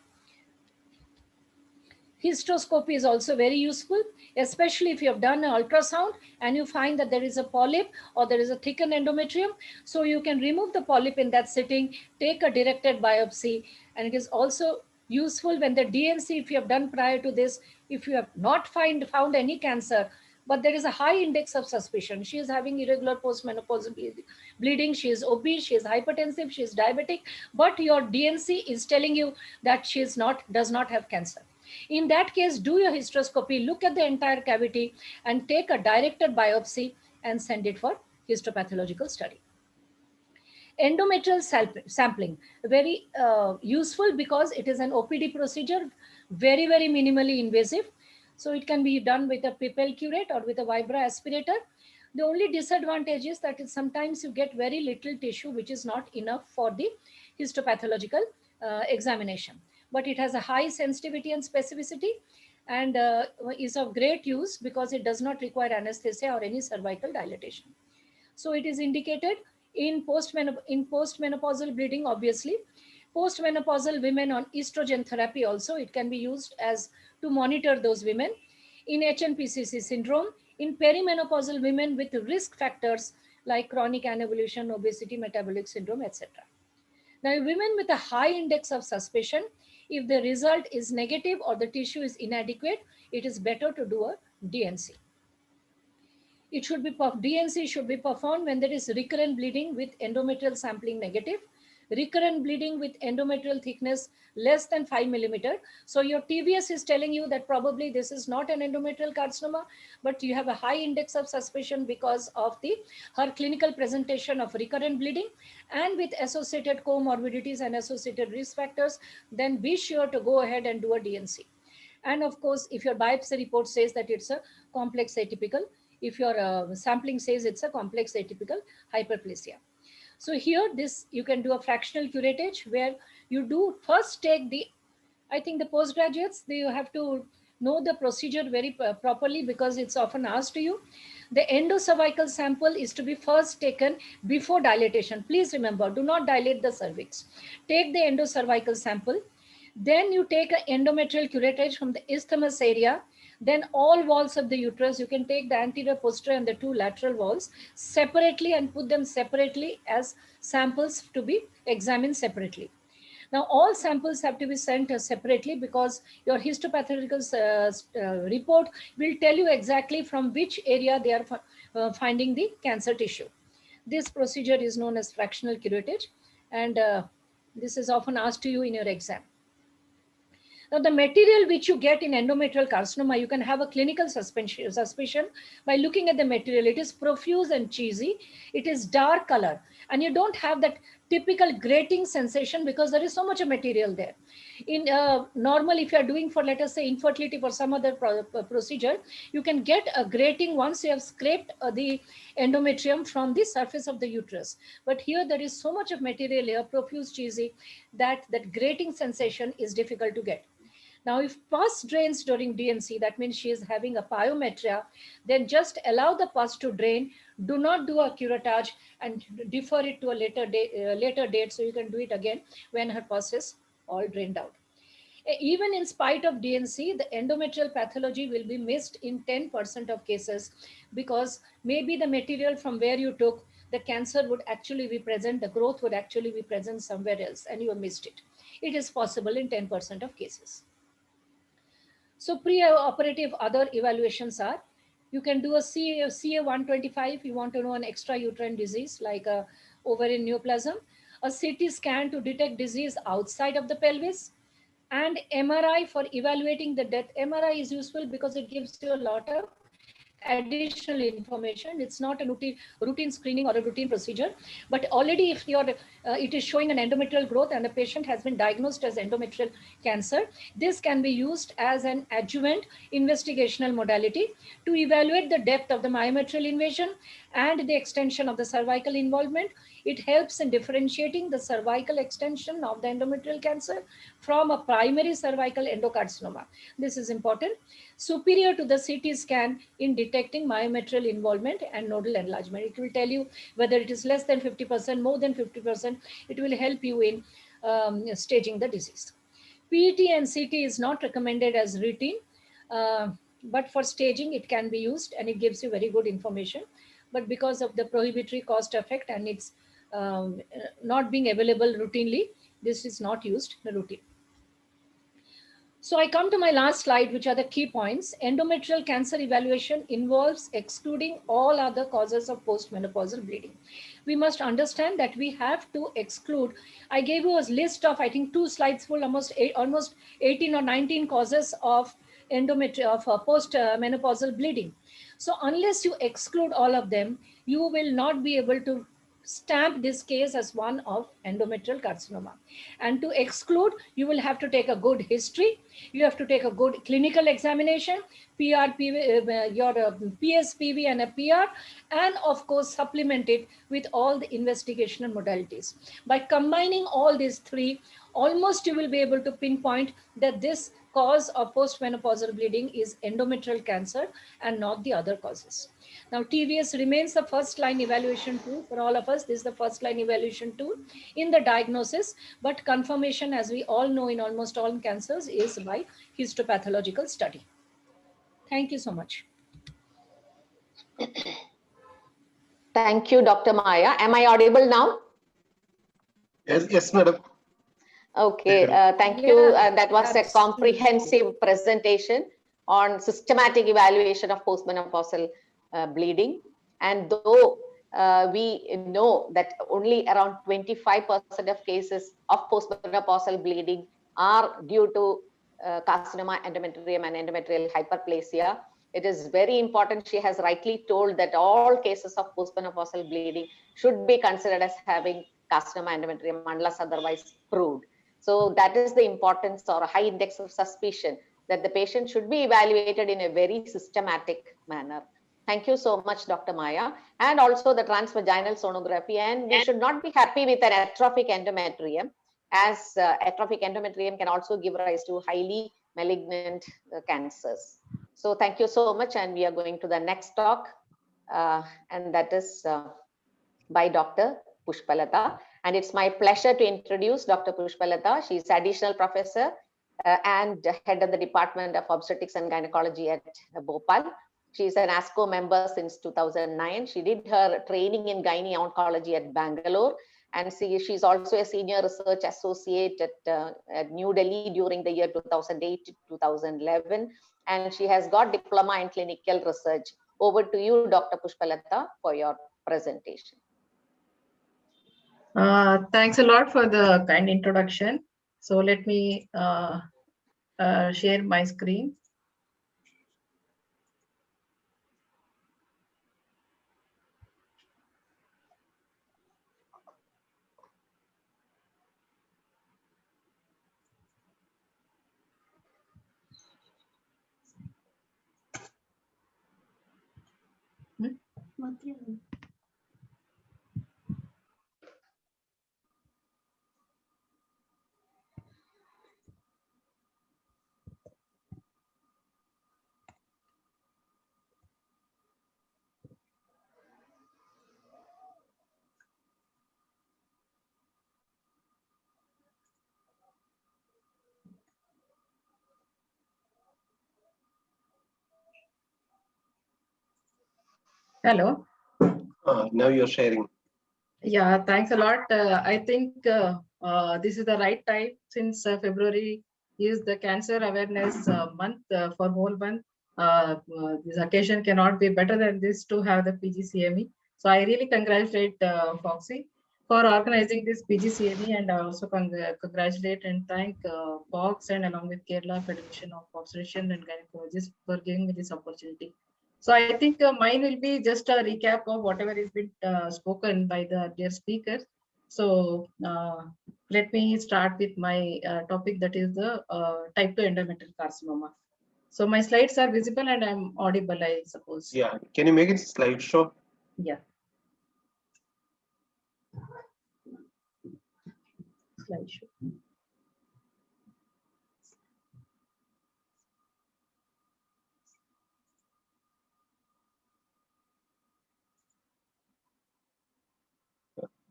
Hysteroscopy is also very useful, especially if you have done an ultrasound and you find that there is a polyp or there is a thickened endometrium. So you can remove the polyp in that setting, take a directed biopsy, and it is also useful when the DNC, if you have done prior to this, if you have not found any cancer, but there is a high index of suspicion. She is having irregular postmenopausal bleeding, she is obese, she is hypertensive, she is diabetic, but your DNC is telling you that she does not have cancer. In that case, do your hysteroscopy, look at the entire cavity and take a directed biopsy and send it for histopathological study. Endometrial sampling, very useful because it is an OPD procedure, very, very minimally invasive. So it can be done with a Pipel curette or with a Vibra aspirator. The only disadvantage is that sometimes you get very little tissue, which is not enough for the histopathological examination. But it has a high sensitivity and specificity and is of great use because it does not require anesthesia or any cervical dilatation. So it is indicated in postmenopausal bleeding, obviously. Postmenopausal women on estrogen therapy also, it can be used as to monitor those women. In HNPCC syndrome, in perimenopausal women with risk factors like chronic anevolution, obesity, metabolic syndrome, etc. Now, women with a high index of suspicion, if the result is negative or the tissue is inadequate, it is better to do a DNC. DNC should be performed when there is recurrent bleeding with endometrial sampling negative, recurrent bleeding with endometrial thickness less than 5 millimeter. So your TVS is telling you that probably this is not an endometrial carcinoma, but you have a high index of suspicion because of her clinical presentation of recurrent bleeding and with associated comorbidities and associated risk factors, then be sure to go ahead and do a DNC. And of course, if your biopsy report says that it's a complex atypical, if your sampling says it's a complex atypical hyperplasia. So here, you can do a fractional curettage where you do first take I think the postgraduates, you have to know the procedure very properly because it's often asked to you. The endocervical sample is to be first taken before dilatation. Please remember, do not dilate the cervix. Take the endocervical sample. Then you take an endometrial curettage from the isthmus area. Then all walls of the uterus, you can take the anterior, posterior and the two lateral walls separately and put them separately as samples to be examined separately. Now, all samples have to be sent separately because your histopathological report will tell you exactly from which area they are finding the cancer tissue. This procedure is known as fractional curettage, and this is often asked to you in your exam. Now, the material which you get in endometrial carcinoma, you can have a clinical suspicion by looking at the material. It is profuse and cheesy. It is dark color, and you don't have that typical grating sensation because there is so much of material there. In normal, if you are doing for, let us say, infertility for some other procedure, you can get a grating once you have scraped the endometrium from the surface of the uterus. But here there is so much of material here, profuse, cheesy, that grating sensation is difficult to get. Now, if pus drains during DNC, that means she is having a pyometria, then just allow the pus to drain. Do not do a curettage and defer it to a later date so you can do it again when her pus is all drained out. Even in spite of DNC, the endometrial pathology will be missed in 10% of cases because maybe the material from where you took, the cancer would actually be present, the growth would actually be present somewhere else and you have missed it. It is possible in 10% of cases. So pre-operative other evaluations are, you can do a CA125 if you want to know an extrauterine disease like a ovarian neoplasm, a CT scan to detect disease outside of the pelvis, and MRI for evaluating the depth. MRI is useful because it gives you a lot of additional information. It's not a routine screening or a routine procedure, but already if it is showing an endometrial growth and the patient has been diagnosed as endometrial cancer, this can be used as an adjuvant investigational modality to evaluate the depth of the myometrial invasion and the extension of the cervical involvement. It helps in differentiating the cervical extension of the endometrial cancer from a primary cervical endocarcinoma. This is important. Superior to the CT scan in detecting myometrial involvement and nodal enlargement. It will tell you whether it is less than 50%, more than 50%. It will help you in staging the disease. PET and CT is not recommended as routine, but for staging it can be used and it gives you very good information. But because of the prohibitory cost effect and it's not being available routinely, this is not used in routine. So I come to my last slide, which are the key points. Endometrial cancer evaluation involves excluding all other causes of postmenopausal bleeding. We must understand that we have to exclude. I gave you a list of, I think, 2 slides full, almost 18 or 19 causes of postmenopausal bleeding. So unless you exclude all of them, you will not be able to stamp this case as one of endometrial carcinoma. And to exclude, you will have to take a good history. You have to take a good clinical examination, your PSPV and a PR, and of course, supplement it with all the investigational modalities. By combining all these 3, almost you will be able to pinpoint that this cause of postmenopausal bleeding is endometrial cancer and not the other causes. Now, TVS remains the first line evaluation tool for all of us. This is the first line evaluation tool in the diagnosis, but confirmation, as we all know in almost all cancers, is by histopathological study. Thank you so much. Thank you, Dr. Maya. Am I audible now? Yes, madam. Okay, thank you. That was a comprehensive presentation on systematic evaluation of postmenopausal bleeding. And though we know that only around 25% of cases of postmenopausal bleeding are due to carcinoma, endometrium, and endometrial hyperplasia, it is very important. She has rightly told that all cases of postmenopausal bleeding should be considered as having carcinoma, endometrium, unless otherwise proved. So that is the importance or a high index of suspicion that the patient should be evaluated in a very systematic manner. Thank you so much, Dr. Maya. And also the transvaginal sonography. And we should not be happy with an atrophic endometrium, as atrophic endometrium can also give rise to highly malignant cancers. So thank you so much. And we are going to the next talk. And that is by Dr. Pushpalata. And it's my pleasure to introduce Dr. Pushpalata. She's additional professor and head of the Department of Obstetrics and Gynecology at Bhopal. She's an ASCO member since 2009. She did her training in gynae oncology at Bangalore. And she's also a senior research associate at New Delhi during the year 2008 to 2011. And she has got diploma in clinical research. Over to you, Dr. Pushpalata, for your presentation. Thanks a lot for the kind introduction. So let me share my screen. Hello. Now you're sharing. Yeah, thanks a lot. I think this is the right time since February is the Cancer Awareness Month for whole month. This occasion cannot be better than this to have the PGCME. So I really congratulate Foxy for organizing this PGCME, and I also congratulate and thank Fox and along with Kerala Federation of Obstetricians and Gynecologists for giving me this opportunity. So I think mine will be just a recap of whatever has been spoken by the dear speakers. So let me start with my topic, that is the type 2 endometrial carcinoma. So my slides are visible and I'm audible, I suppose. Yeah, can you make it slideshow? Yeah. Slideshow.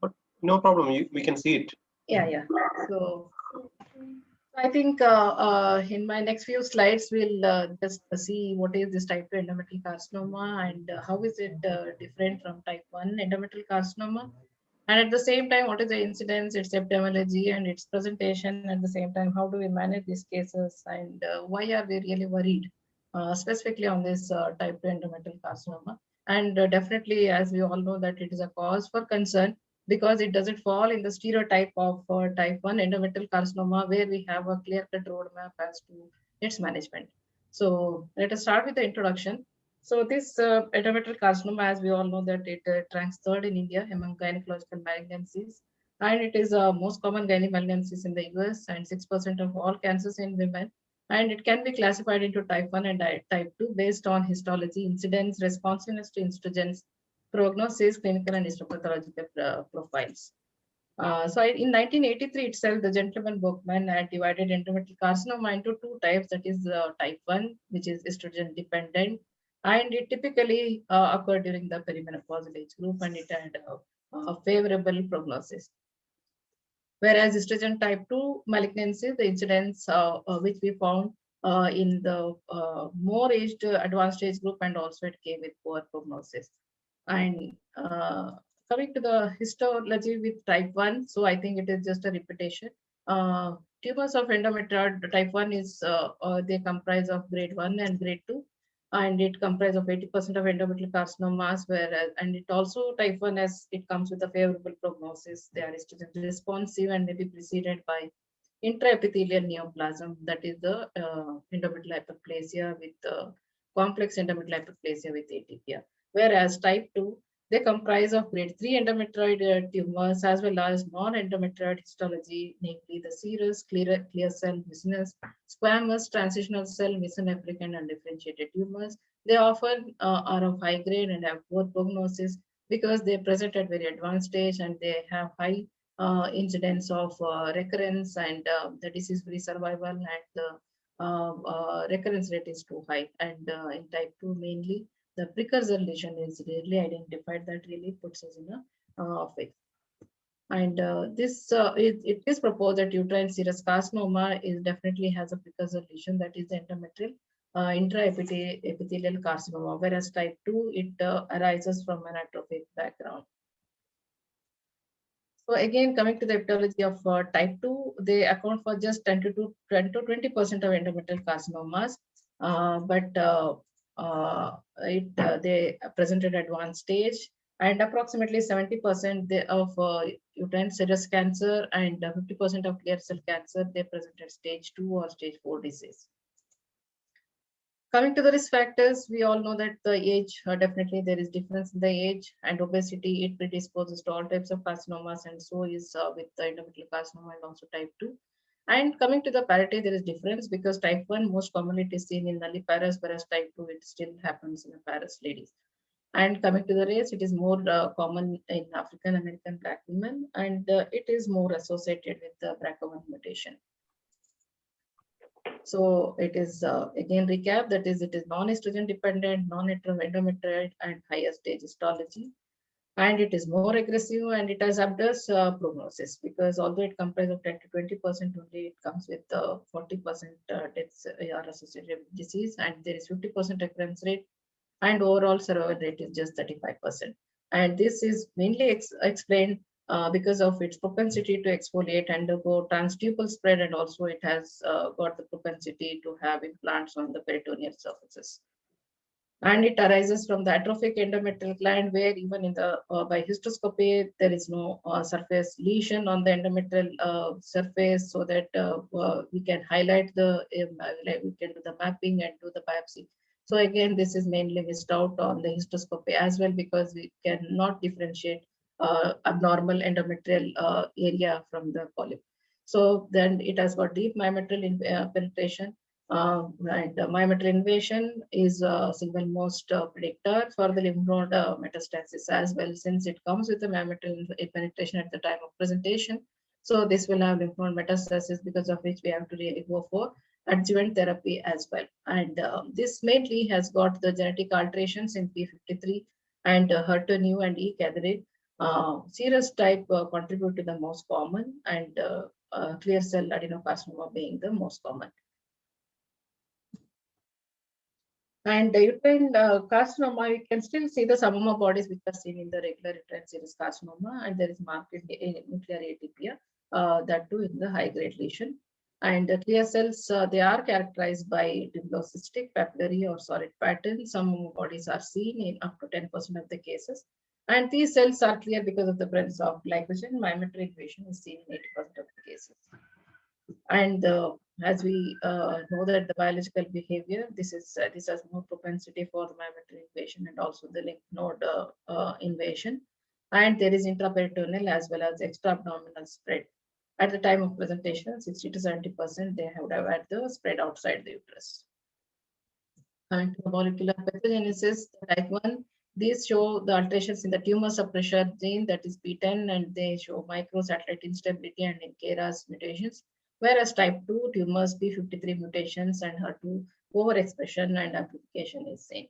But no problem, we can see it. Yeah. So I think in my next few slides, we'll just see what is this type 2 endometrial carcinoma and how is it different from type 1 endometrial carcinoma. And at the same time, what is the incidence, its epidemiology and its presentation. At the same time, how do we manage these cases, and why are we really worried specifically on this type 2 endometrial carcinoma. And definitely, as we all know, that it is a cause for concern, because it doesn't fall in the stereotype of type 1 endometrial carcinoma, where we have a clear-cut roadmap as to its management. So let us start with the introduction. So this endometrial carcinoma, as we all know, that it ranks third in India among gynecological malignancies, and it is most common gynae malignancies in the US, and 6% of all cancers in women. And it can be classified into type 1 and type 2 based on histology, incidence, responsiveness to estrogens, prognosis, clinical and histopathological profiles. So in 1983 itself, the gentleman Bookman had divided endometrial carcinoma into two types, that is type 1, which is estrogen dependent, and it typically occurred during the perimenopausal age group, and it had a favorable prognosis. Whereas estrogen type 2 malignancy, the incidence which we found in the more aged advanced age group, and also it came with poor prognosis. And coming to the histology with type 1, so I think it is just a repetition. Tumors of endometrial type 1 is they comprise of grade 1 and grade 2, and it comprises of 80% of endometrial carcinomas, whereas, and it also type 1 as it comes with a favorable prognosis. They are estrogen responsive and may be preceded by intraepithelial neoplasm, that is the endometrial hyperplasia with complex endometrial hyperplasia with atypia. Whereas type 2, they comprise of grade 3 endometrioid tumors as well as non-endometrioid histology, namely the serous, clear cell mucinous, squamous, transitional cell, mucinephric, and undifferentiated tumors. They often are of high grade and have poor prognosis because they present at very advanced stage, and they have high incidence of recurrence, and the disease-free survival, and the recurrence rate is too high. And in type 2 mainly, the precursor lesion is rarely identified, that really puts us in a phase. And it is proposed that uterine serous carcinoma definitely has a precursor lesion, that is the endometrial intraepithelial carcinoma, whereas type 2, it arises from an atrophic background. So again, coming to the epidemiology of type 2, they account for just 10 to 20% of endometrial carcinomas, but they present at advanced stage, and approximately 70% of uterine serous cancer and 50% of clear cell cancer, they present at stage 2 or stage 4 disease. Coming to the risk factors, we all know that the age, definitely there is difference in the age, and obesity, it predisposes to all types of carcinomas, and so is with the endometrial carcinoma and also type 2. And coming to the parity, there is difference because type 1 most commonly it is seen in nulliparous, whereas type 2 it still happens in parous ladies. And coming to the race, it is more common in African American Black women, and it is more associated with the BRCA1 mutation. So it is again recap, that is it is non-estrogen dependent, non-endometrioid, and higher stage histology. And it is more aggressive, and it has adverse prognosis, because although it comprises of 10 to 20% only, it comes with 40% deaths are associated with disease, and there is 50% recurrence rate, and overall survival rate is just 35%. And this is mainly explained because of its propensity to exfoliate, undergo transtubal spread, and also it has got the propensity to have implants on the peritoneal surfaces. And it arises from the atrophic endometrial gland, where even in the by hysteroscopy there is no surface lesion on the endometrial surface, so that we can highlight the we can do the mapping and do the biopsy. So again, this is mainly missed out on the hysteroscopy as well, because we cannot differentiate abnormal endometrial area from the polyp. So then it has got deep myometrial penetration. And myometrial invasion is a single most predictor for the lymph node metastasis as well, since it comes with the myometrial penetration at the time of presentation. So this will have lymph node metastasis, because of which we have to really go for adjuvant therapy as well. And this mainly has got the genetic alterations in P53 and HER2/neu and E-cadherin. Serous type contribute to the most common, and clear cell adenocarcinoma being the most common. And the uterine carcinoma, you can still see the submama bodies which are seen in the regular uterine serous carcinoma, and there is marked nuclear atypia, that too in the high-grade lesion. And the clear cells, they are characterized by dimplocystic, papillary, or solid pattern. Some bodies are seen in up to 10% of the cases. And these cells are clear because of the presence of glycogen. Myometrial invasion is seen in 80% of the cases. And as we know that the biological behavior, this has more propensity for the myometrial invasion and also the lymph node invasion. And there is intraperitoneal as well as extra-abdominal spread. At the time of presentation, 60 to 70% they would have had the spread outside the uterus. And molecular pathogenesis, type 1, these show the alterations in the tumor suppressor gene, that is PTEN, and they show microsatellite instability and in KRAS mutations. Whereas type 2 tumors, P53 mutations and HER2 overexpression and amplification is seen.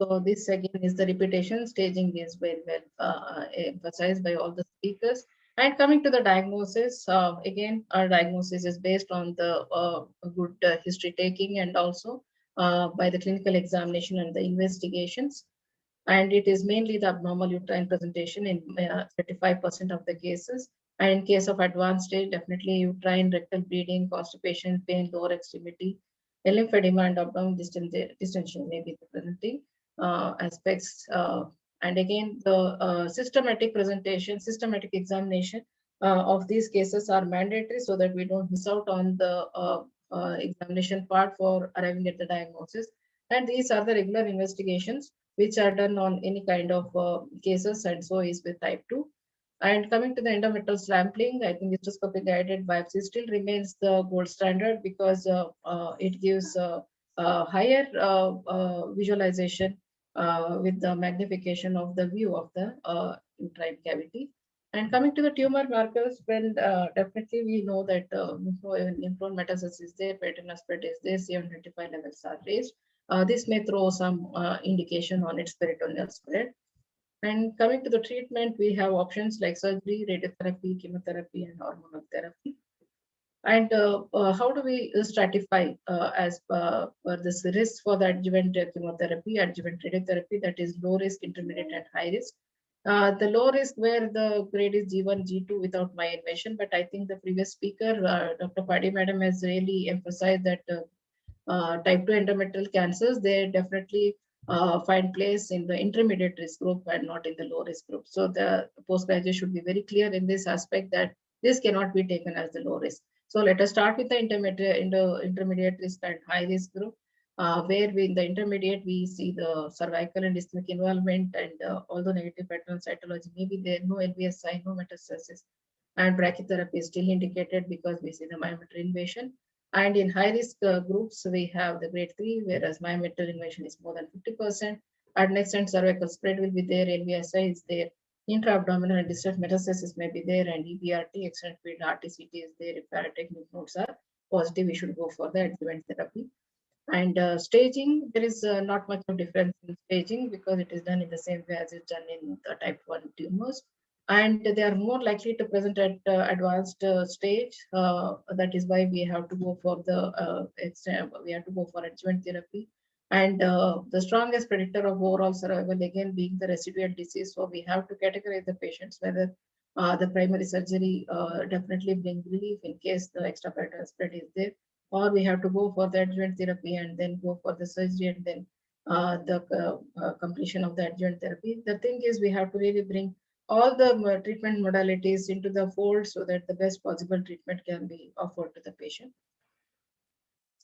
So this again is the repetition. Staging is very well emphasized by all the speakers. And coming to the diagnosis, again, our diagnosis is based on the good history taking and also by the clinical examination and the investigations. And it is mainly the abnormal uterine presentation in 35% of the cases. And in case of advanced stage, definitely uterine rectal bleeding, constipation, pain, lower extremity, lymphedema, and abdominal distension may be the presenting aspects. And again, the systematic presentation, systematic examination of these cases are mandatory, so that we don't miss out on the examination part for arriving at the diagnosis. And these are the regular investigations which are done on any kind of cases, and so is with type 2. And coming to the endometrial sampling, I think hysteroscopic guided biopsy still remains the gold standard, because it gives higher visualization with the magnification of the view of the uterine cavity. And coming to the tumor markers, well, definitely we know that lymph node metastasis is there, peritoneal spread is there, CA125 levels are raised. This may throw some indication on its peritoneal spread. And coming to the treatment, we have options like surgery, radiotherapy, chemotherapy, and hormonal therapy. And how do we stratify as per this risk for the adjuvant chemotherapy, adjuvant radiotherapy, that is low risk, intermediate, and high risk? The low risk where the grade is G1, G2 without myoinvasion, but I think the previous speaker, Dr. Padi Madam, has really emphasized that type 2 endometrial cancers, they definitely find place in the intermediate risk group and not in the low risk group. So the postgraduate should be very clear in this aspect that this cannot be taken as the low risk. So let us start with the intermediate risk and high risk group, where in the intermediate we see the cervical and ischemic involvement, and although negative pattern cytology may be there, no LVSI, no metastasis, and brachytherapy is still indicated because we see the myometrial invasion. And in high risk groups, we have the grade 3, whereas myometrial invasion is more than 50%. Adnexant cervical spread will be there, LVSI is there, intra-abdominal and distant metastasis may be there, and EBRT, extended field RTCT is there. If paratech lymph nodes are positive, we should go for the adjuvant therapy. And staging, there is not much of difference in staging because it is done in the same way as it's done in the type 1 tumors. And they are more likely to present at advanced stage. That is why we have to go for the adjuvant therapy. And the strongest predictor of overall survival, again, being the residual disease. So we have to categorize the patients whether the primary surgery definitely brings relief in case the extraperitoneal spread is there, or we have to go for the adjuvant therapy and then go for the surgery and then the completion of the adjuvant therapy. The thing is, we have to really bring all the treatment modalities into the fold so that the best possible treatment can be offered to the patient.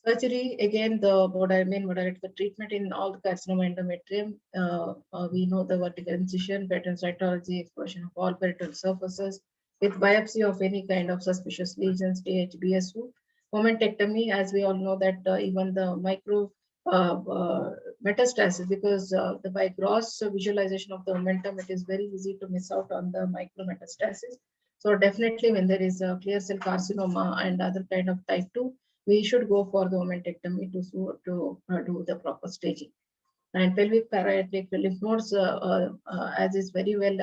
Surgery, again, the main modality, the treatment in all the carcinoma endometrium, we know the vertical incision, pattern cytology, explosion of all peritoneal surfaces, with biopsy of any kind of suspicious lesions, DH, BSU, momentectomy, as we all know that even the micro metastasis, because by gross visualization of the momentum, it is very easy to miss out on the micro metastasis. So definitely when there is a clear cell carcinoma and other kind of type 2, we should go for the momentectomy to do the proper staging. And pelvic parietic lymph nodes, as is very well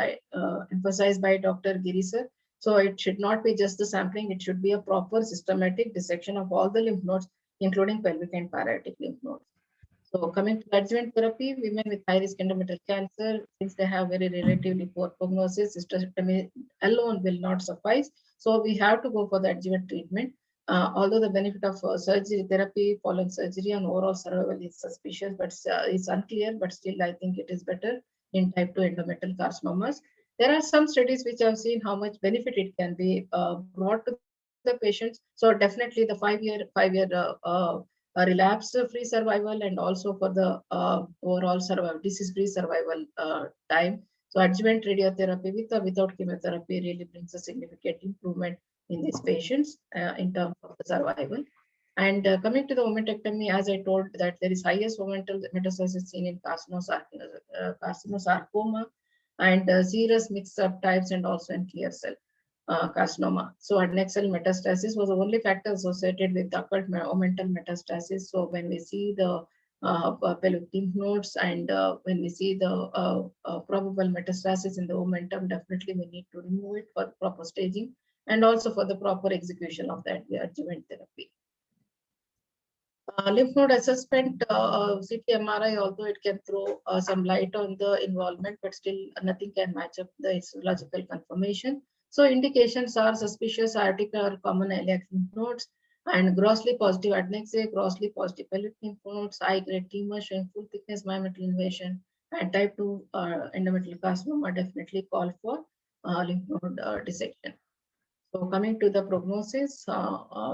emphasized by Dr. Giri sir. So it should not be just the sampling, it should be a proper systematic dissection of all the lymph nodes, including pelvic and parietic lymph nodes. So coming to adjuvant therapy, women with high-risk endometrial cancer, since they have very relatively poor prognosis, hysterectomy alone will not suffice. So we have to go for the adjuvant treatment. Although the benefit of surgery therapy following surgery and overall survival is suspicious, but it's unclear, but still I think it is better in type 2 endometrial carcinomas. There are some studies which have seen how much benefit it can be brought to the patients. So definitely the five-year relapse-free survival and also for the overall survival, disease-free survival time. So adjuvant radiotherapy with or without chemotherapy really brings a significant improvement in these patients in terms of the survival. And coming to the momentectomy, as I told that there is highest momental metastasis seen in carcinosarcoma and serous mixed subtypes and also in clear cell carcinoma. So adnexal metastasis was the only factor associated with occult momental metastasis. So when we see the pelvic lymph nodes and when we see the probable metastasis in the momentum, definitely we need to remove it for proper staging and also for the proper execution of that adjuvant therapy. Lymph node assessment, CT MRI, although it can throw some light on the involvement, but still nothing can match up the histological confirmation. So indications are suspicious aortic or common iliac lymph nodes and grossly positive adnexia, grossly positive pelvic lymph nodes, high-grade tumor showing full thickness myometrial invasion, and type 2 endometrial carcinoma definitely call for lymph node dissection. So coming to the prognosis,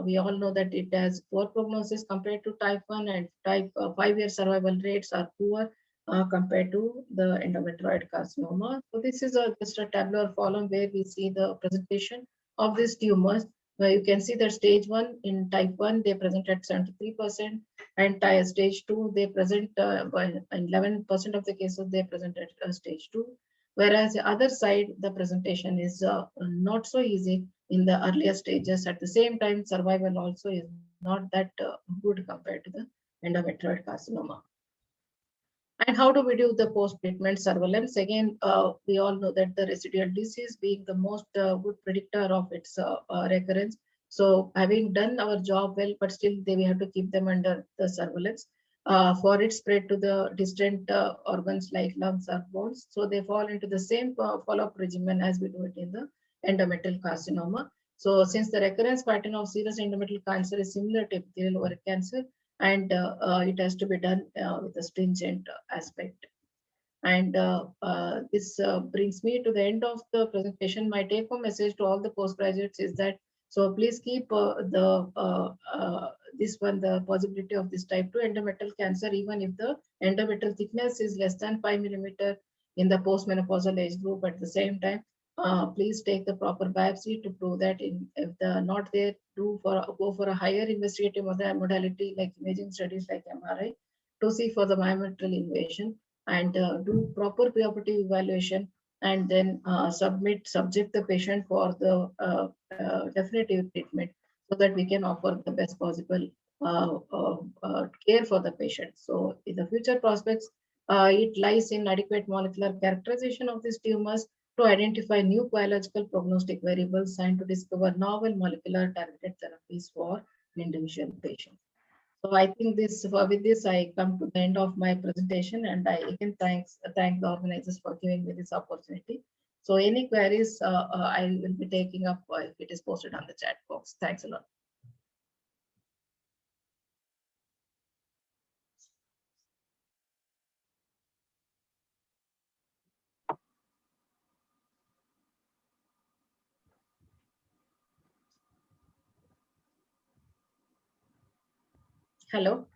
we all know that it has poor prognosis compared to type 1 and type 5-year survival rates are poor compared to the endometrioid carcinoma. So this is just a tabular column where we see the presentation of these tumors. Where you can see that stage 1 in type 1, they present at 73%, and stage 2, they present in 11% of the cases, they present at stage 2. Whereas the other side, the presentation is not so easy in the earlier stages. At the same time, survival also is not that good compared to the endometrioid carcinoma. And how do we do the post-treatment surveillance? Again, we all know that the residual disease being the most good predictor of its recurrence. So having done our job well, but still we have to keep them under the surveillance for its spread to the distant organs like lungs or bones. So they fall into the same follow-up regimen as we do it in the endometrial carcinoma. So since the recurrence pattern of serous endometrial cancer is similar to epithelial ovarian cancer, and it has to be done with a stringent aspect. And this brings me to the end of the presentation. My take-home message to all the postgraduates is that, so please keep the possibility of this type 2 endometrial cancer, even if the endometrial thickness is less than 5 millimeter in the postmenopausal age group. At the same time, please take the proper biopsy to prove that if they're not there, go for a higher investigative modality like imaging studies like MRI to see for the myometrial invasion, and do proper preoperative evaluation, and then subject the patient for the definitive treatment so that we can offer the best possible care for the patient. So in the future prospects, it lies in adequate molecular characterization of these tumors to identify new biological prognostic variables and to discover novel molecular targeted therapies for individual patients. So I think with this, I come to the end of my presentation, and I again thank the organizers for giving me this opportunity. So any queries, I will be taking up if it is posted on the chat box. Thanks a lot. Hello.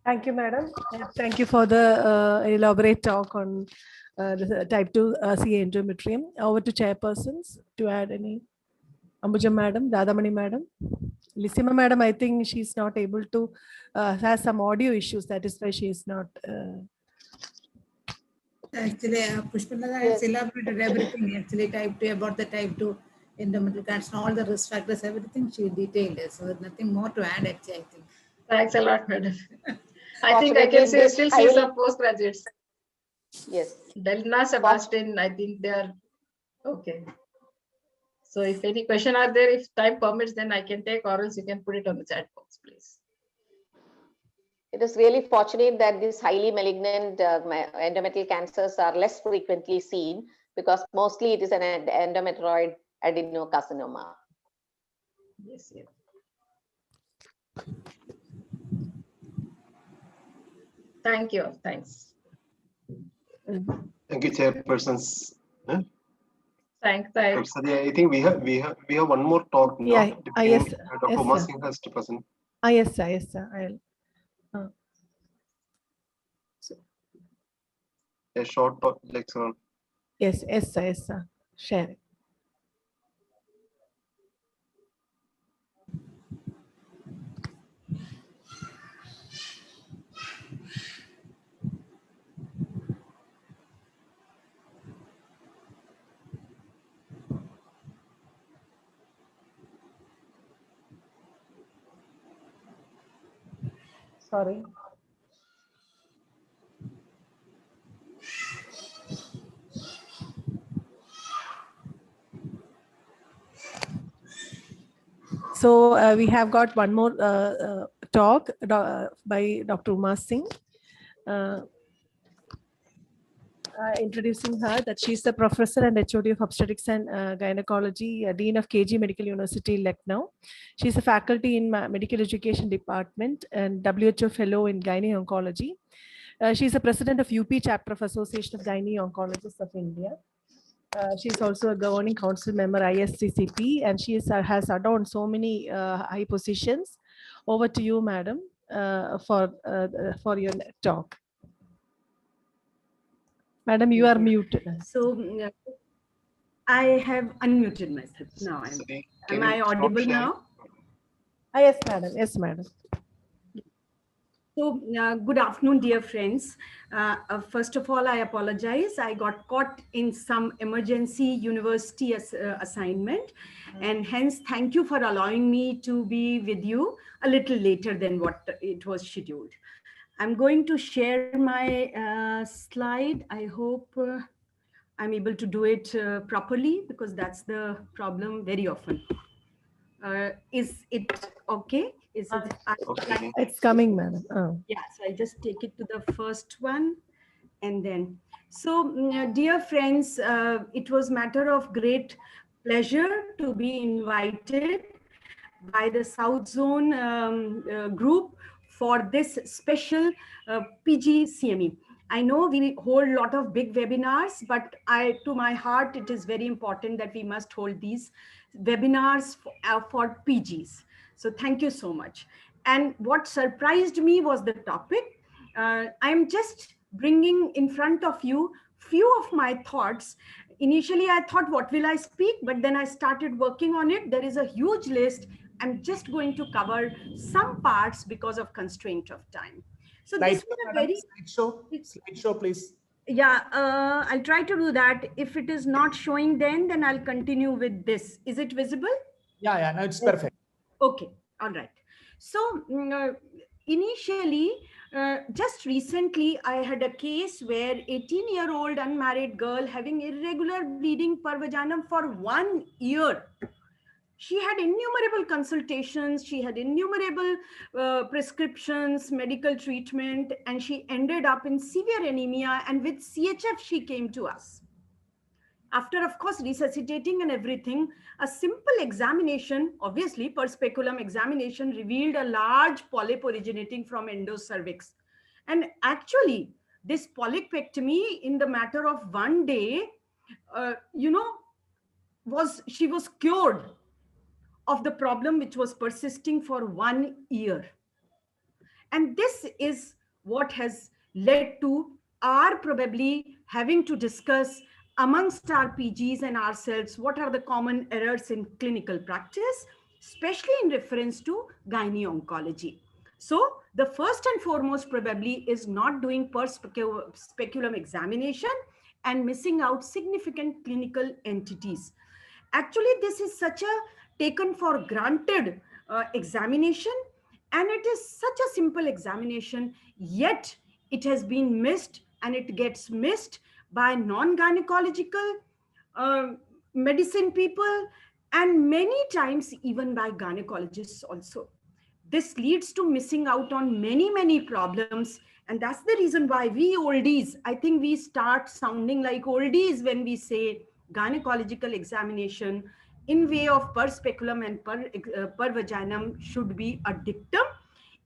Thank you, madam. Thank you for the elaborate talk on the type 2 CA endometrium. Over to chairpersons to add any. Ambujam madam, Radhamani madam. Lissima madam, I think she's not able to, has some audio issues. That is why she is not. Actually, Pushpalata has elaborated everything. Actually, type 2, about the type 2 endometrial cancer, all the risk factors, everything she detailed. So nothing more to add, actually, I think. Thanks a lot, madam. I think I can still see some postgraduates. Yes. Delna, Sebastian, I think they are okay. So if any question are there, if time permits, then I can take, or else you can put it on the chat box, please. It is really fortunate that these highly malignant endometrial cancers are less frequently seen, because mostly it is an endometrioid adenocarcinoma. Yes, yes. Thank you. Thanks. Thank you, chairpersons. Thanks. I think we have one more talk now. Yeah. Yes. Dr. Yes, Umar sir. Singh has to present. Yes, sir. Yes, sir. A short talk lecture on. Yes, yes, sir. Yes, sir. Share it. Sorry. So we have got one more talk by Dr. Umar Singh. Introducing her, that she's the professor and HOD of obstetrics and gynecology, Dean of KG Medical University, Lucknow. She's a faculty in medical education department and WHO fellow in gynae oncology. She's a president of UP chapter of Association of Gynae Oncologists of India. She's also a governing council member, ISCCP, and she has adorned so many high positions. Over to you, madam, for your talk. Madam, you are muted. So I have unmuted myself now. Am I audible now? Yes, madam. Yes, madam. So good afternoon, dear friends. First of all, I apologize. I got caught in some emergency university assignment, and hence thank you for allowing me to be with you a little later than what it was scheduled. I'm going to share my slide. I hope I'm able to do it properly, because that's the problem very often. Is it okay? Is it? Okay. It's coming, madam. Oh. Yeah, so I just take it to the first one, and then. So, dear friends, it was matter of great pleasure to be invited by the South Zone group for this special PG CME. I know we hold a lot of big webinars, but to my heart, it is very important that we must hold these webinars for PGs. So thank you so much. And what surprised me was the topic. I'm just bringing in front of you few of my thoughts. Initially, I thought, what will I speak? But then I started working on it. There is a huge list. I'm just going to cover some parts because of constraint of time. So this was a very slideshow, please. Yeah, I'll try to do that. If it is not showing, then I'll continue with this. Is it visible? Yeah, no, it's perfect. Okay, all right. So initially, just recently, I had a case where 18-year-old unmarried girl having irregular bleeding per vaginum for 1 year She had innumerable consultations, she had innumerable prescriptions, medical treatment, and she ended up in severe anemia, and with CHF she came to us. After, of course, resuscitating and everything, a simple examination, obviously per speculum examination, revealed a large polyp originating from endocervix. And actually, this polypectomy in the matter of one day, she was cured of the problem which was persisting for 1 year. And this is what has led to our probably having to discuss amongst our PGs and ourselves what are the common errors in clinical practice, especially in reference to gynae oncology. So the first and foremost probably is not doing per speculum examination and missing out significant clinical entities. Actually, this is such a taken for granted examination, and it is such a simple examination, yet it has been missed, and it gets missed by non-gynecological medicine people, and many times even by gynecologists also. This leads to missing out on many, many problems. And that's the reason why we oldies, I think we start sounding like oldies when we say gynecological examination in way of per speculum and per vaginum should be a dictum.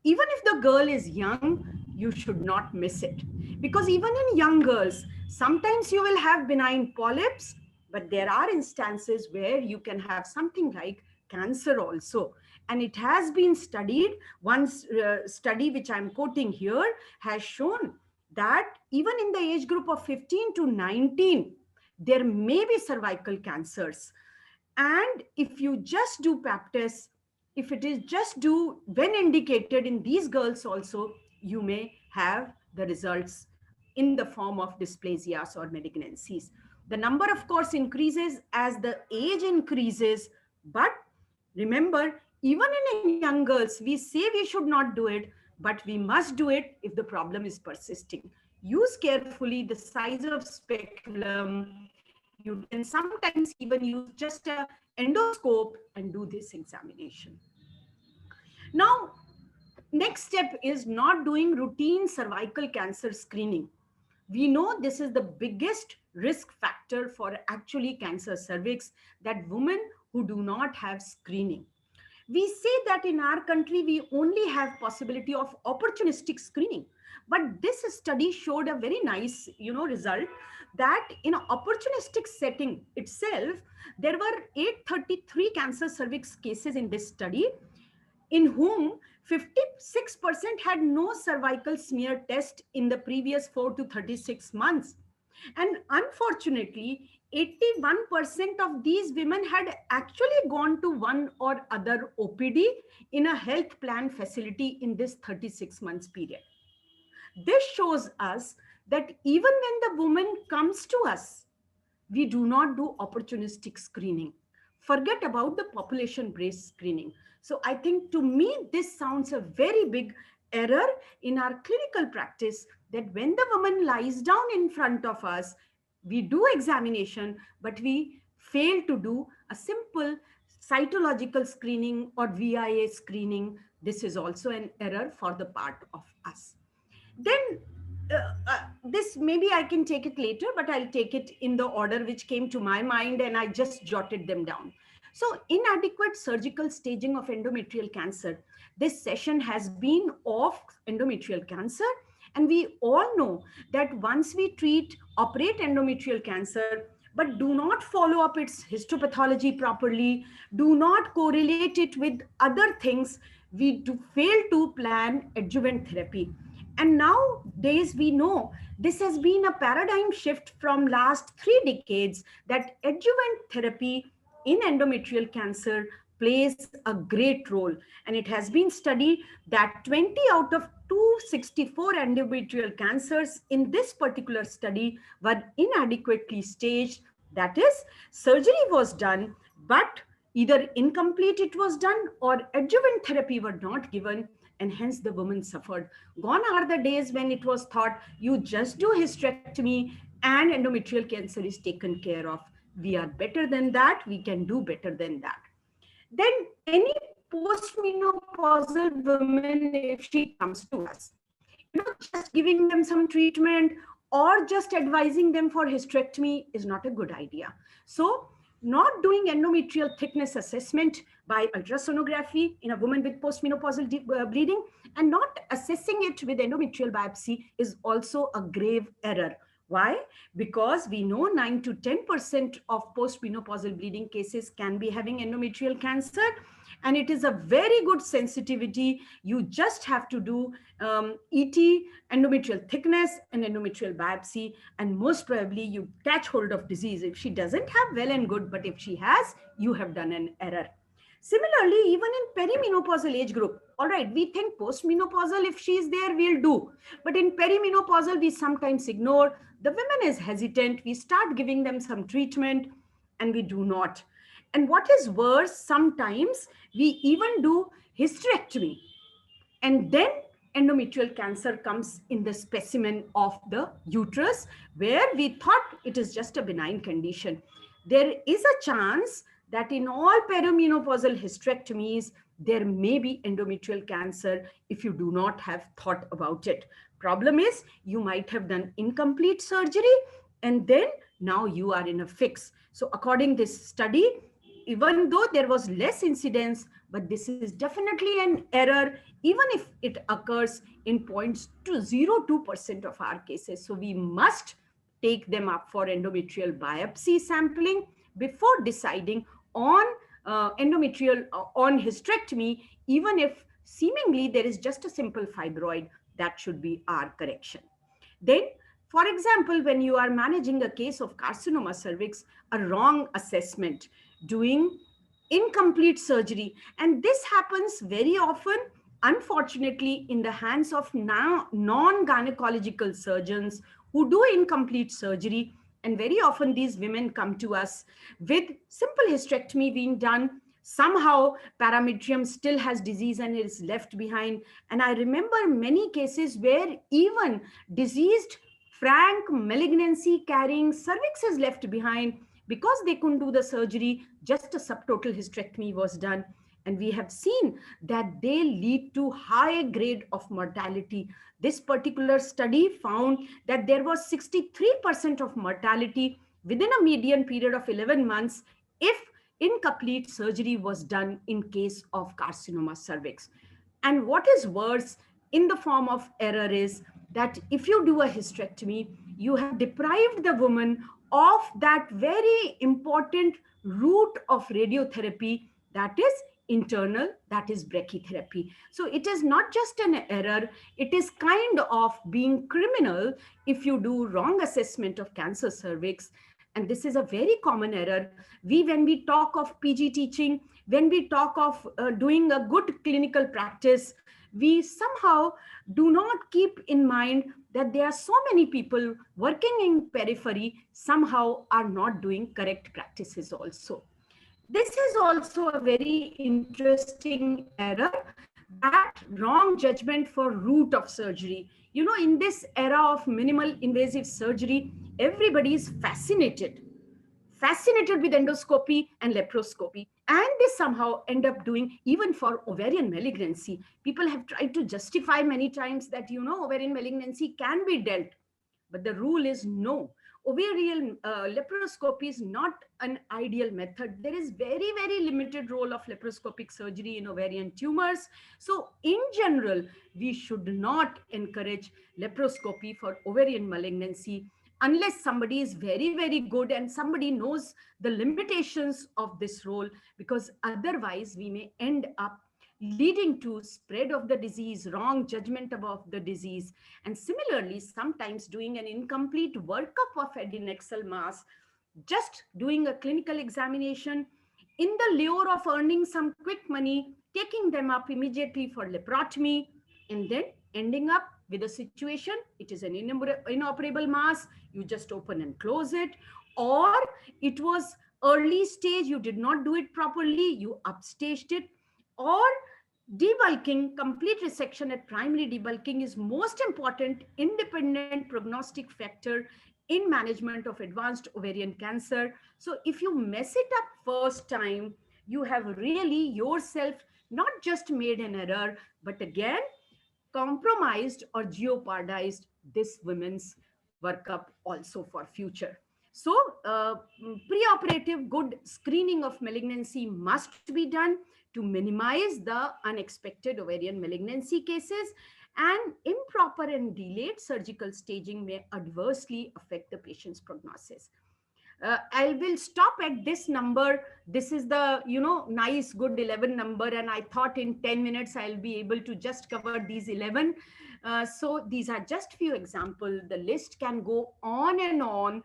Even if the girl is young, you should not miss it. Because even in young girls, sometimes you will have benign polyps, but there are instances where you can have something like cancer also. And it has been studied. One study which I'm quoting here has shown that even in the age group of 15 to 19, there may be cervical cancers. And if you just do pap tests, if it is just do when indicated in these girls also, you may have the results in the form of dysplasias or malignancies. The number, of course, increases as the age increases, but remember, even in young girls, we say we should not do it, but we must do it if the problem is persisting. Use carefully the size of speculum. You can sometimes even use just an endoscope and do this examination. Now, next step is not doing routine cervical cancer screening. We know this is the biggest risk factor for actually cancer cervix, that women who do not have screening. We say that in our country, we only have possibility of opportunistic screening. But this study showed a very nice, result that in an opportunistic setting itself, there were 833 cancer cervix cases in this study, in whom 56% had no cervical smear test in the previous 4 to 36 months. And unfortunately, 81% of these women had actually gone to one or other OPD in a health plan facility in this 36 months period. This shows us that even when the woman comes to us, we do not do opportunistic screening. Forget about the population-based screening. So I think, to me, this sounds a very big error in our clinical practice, that when the woman lies down in front of us, we do examination, but we fail to do a simple cytological screening or VIA screening. This is also an error for the part of us. Then this, maybe I can take it later, but I'll take it in the order which came to my mind, and I just jotted them down. So inadequate surgical staging of endometrial cancer. This session has been of endometrial cancer. And we all know that once we operate endometrial cancer, but do not follow up its histopathology properly, do not correlate it with other things, we do fail to plan adjuvant therapy. And nowadays we know this has been a paradigm shift from last 3 decades, that adjuvant therapy in endometrial cancer plays a great role. And it has been studied that 20 out of 264 endometrial cancers in this particular study were inadequately staged. That is, surgery was done, but either incomplete it was done or adjuvant therapy were not given, and hence the woman suffered. Gone are the days when it was thought you just do hysterectomy and endometrial cancer is taken care of. We are better than that. We can do better than that. then any postmenopausal woman, if she comes to us, just giving them some treatment or just advising them for hysterectomy is not a good idea. So not doing endometrial thickness assessment by ultrasonography in a woman with postmenopausal bleeding and not assessing it with endometrial biopsy is also a grave error. Why? Because we know 9 to 10% of postmenopausal bleeding cases can be having endometrial cancer, and it is a very good sensitivity. You just have to do ET, endometrial thickness, and endometrial biopsy, and most probably you catch hold of disease. If she doesn't have, well and good, but if she has, you have done an error. Similarly, even in perimenopausal age group, all right, we think postmenopausal, if she is there, we'll do. But in perimenopausal, we sometimes ignore. The women is hesitant. We start giving them some treatment and we do not. And what is worse, sometimes we even do hysterectomy. And then endometrial cancer comes in the specimen of the uterus, where we thought it is just a benign condition. There is a chance that in all perimenopausal hysterectomies, there may be endometrial cancer if you do not have thought about it. Problem is, you might have done incomplete surgery and then now you are in a fix. So according to this study, even though there was less incidence, but this is definitely an error, even if it occurs in 0.02% of our cases. So we must take them up for endometrial biopsy sampling before deciding on endometrial on hysterectomy, even if seemingly there is just a simple fibroid. That should be our correction. Then, for example, when you are managing a case of carcinoma cervix, a wrong assessment, doing incomplete surgery, and this happens very often, unfortunately, in the hands of non-gynecological surgeons who do incomplete surgery. And very often these women come to us with simple hysterectomy being done. Somehow parametrium still has disease and is left behind. And I remember many cases where even diseased frank malignancy carrying cervix is left behind because they couldn't do the surgery, just a subtotal hysterectomy was done. And we have seen that they lead to high grade of mortality. This particular study found that there was 63% of mortality within a median period of 11 months if incomplete surgery was done in case of carcinoma cervix. And what is worse in the form of error is that if you do a hysterectomy, you have deprived the woman of that very important route of radiotherapy, that is internal, that is brachytherapy. So it is not just an error, it is kind of being criminal if you do wrong assessment of cancer cervix. And this is a very common error. When we talk of PG teaching, when we talk of doing a good clinical practice, we somehow do not keep in mind that there are so many people working in periphery somehow are not doing correct practices also. This is also a very interesting error, that wrong judgment for route of surgery. You know, in this era of minimal invasive surgery, everybody is fascinated with endoscopy and laparoscopy. And they somehow end up doing, even for ovarian malignancy. People have tried to justify many times that, you know, ovarian malignancy can be dealt. But the rule is no. Ovarian laparoscopy is not an ideal method. There is very, very limited role of laparoscopic surgery in ovarian tumors. So in general, we should not encourage laparoscopy for ovarian malignancy unless somebody is very, very good and somebody knows the limitations of this role, because otherwise we may end up leading to spread of the disease, wrong judgment about the disease. And similarly, sometimes doing an incomplete workup of adnexal mass, just doing a clinical examination in the lure of earning some quick money, taking them up immediately for laparotomy, and then ending up with a situation, it is an inoperable mass, you just open and close it, or it was early stage, you did not do it properly, you upstaged it, or debulking, complete resection at primary debulking is most important independent prognostic factor in management of advanced ovarian cancer. So if you mess it up first time, you have really yourself not just made an error, but again, compromised or jeopardized this women's workup also for future. So preoperative good screening of malignancy must be done to minimize the unexpected ovarian malignancy cases, and improper and delayed surgical staging may adversely affect the patient's prognosis. I will stop at this number. This is the, nice, good 11 number. And I thought in 10 minutes, I'll be able to just cover these 11. So these are just few examples. The list can go on and on.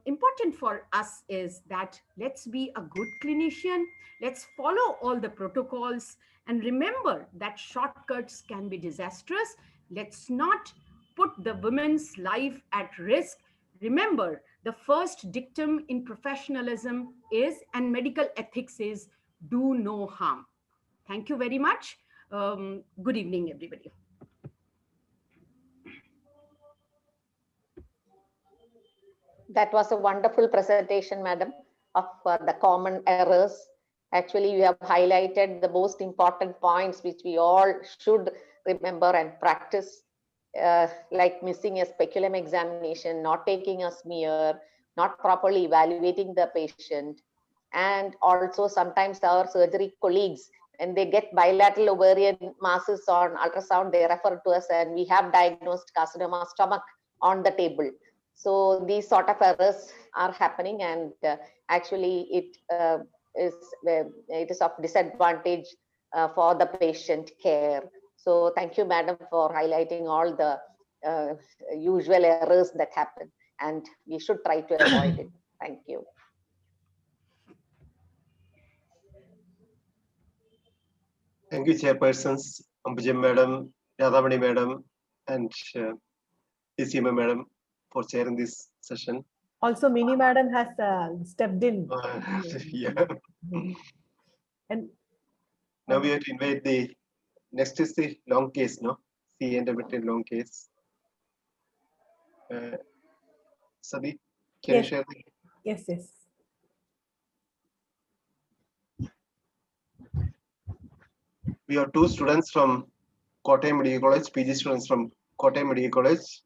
Important for us is that let's be a good clinician. Let's follow all the protocols. And remember that shortcuts can be disastrous. Let's not put the women's life at risk. Remember, the first dictum in professionalism is, and medical ethics is, do no harm. Thank you very much. Good evening, everybody. That was a wonderful presentation, madam, of the common errors. Actually, you have highlighted the most important points which we all should remember and practice, like missing a speculum examination, not taking a smear, not properly evaluating the patient. And also sometimes our surgery colleagues, when they get bilateral ovarian masses on ultrasound, they refer to us and we have diagnosed carcinoma stomach on the table. So these sort of errors are happening, and actually it is of disadvantage for the patient care. So thank you, madam, for highlighting all the usual errors that happen, and we should try to avoid it. Thank you. Thank you, Chairpersons, Ambujam Madam, Radhamani Madam, and DCMA Madam for chairing this session. Also, Mini Madam has stepped in. Yeah. And now we have to invite the next is the long case, no? C endometrial long case. Sadi, can you share the? Yes, yes. We have two students from Kottayam Medical College, PG students from Kottayam Medical College.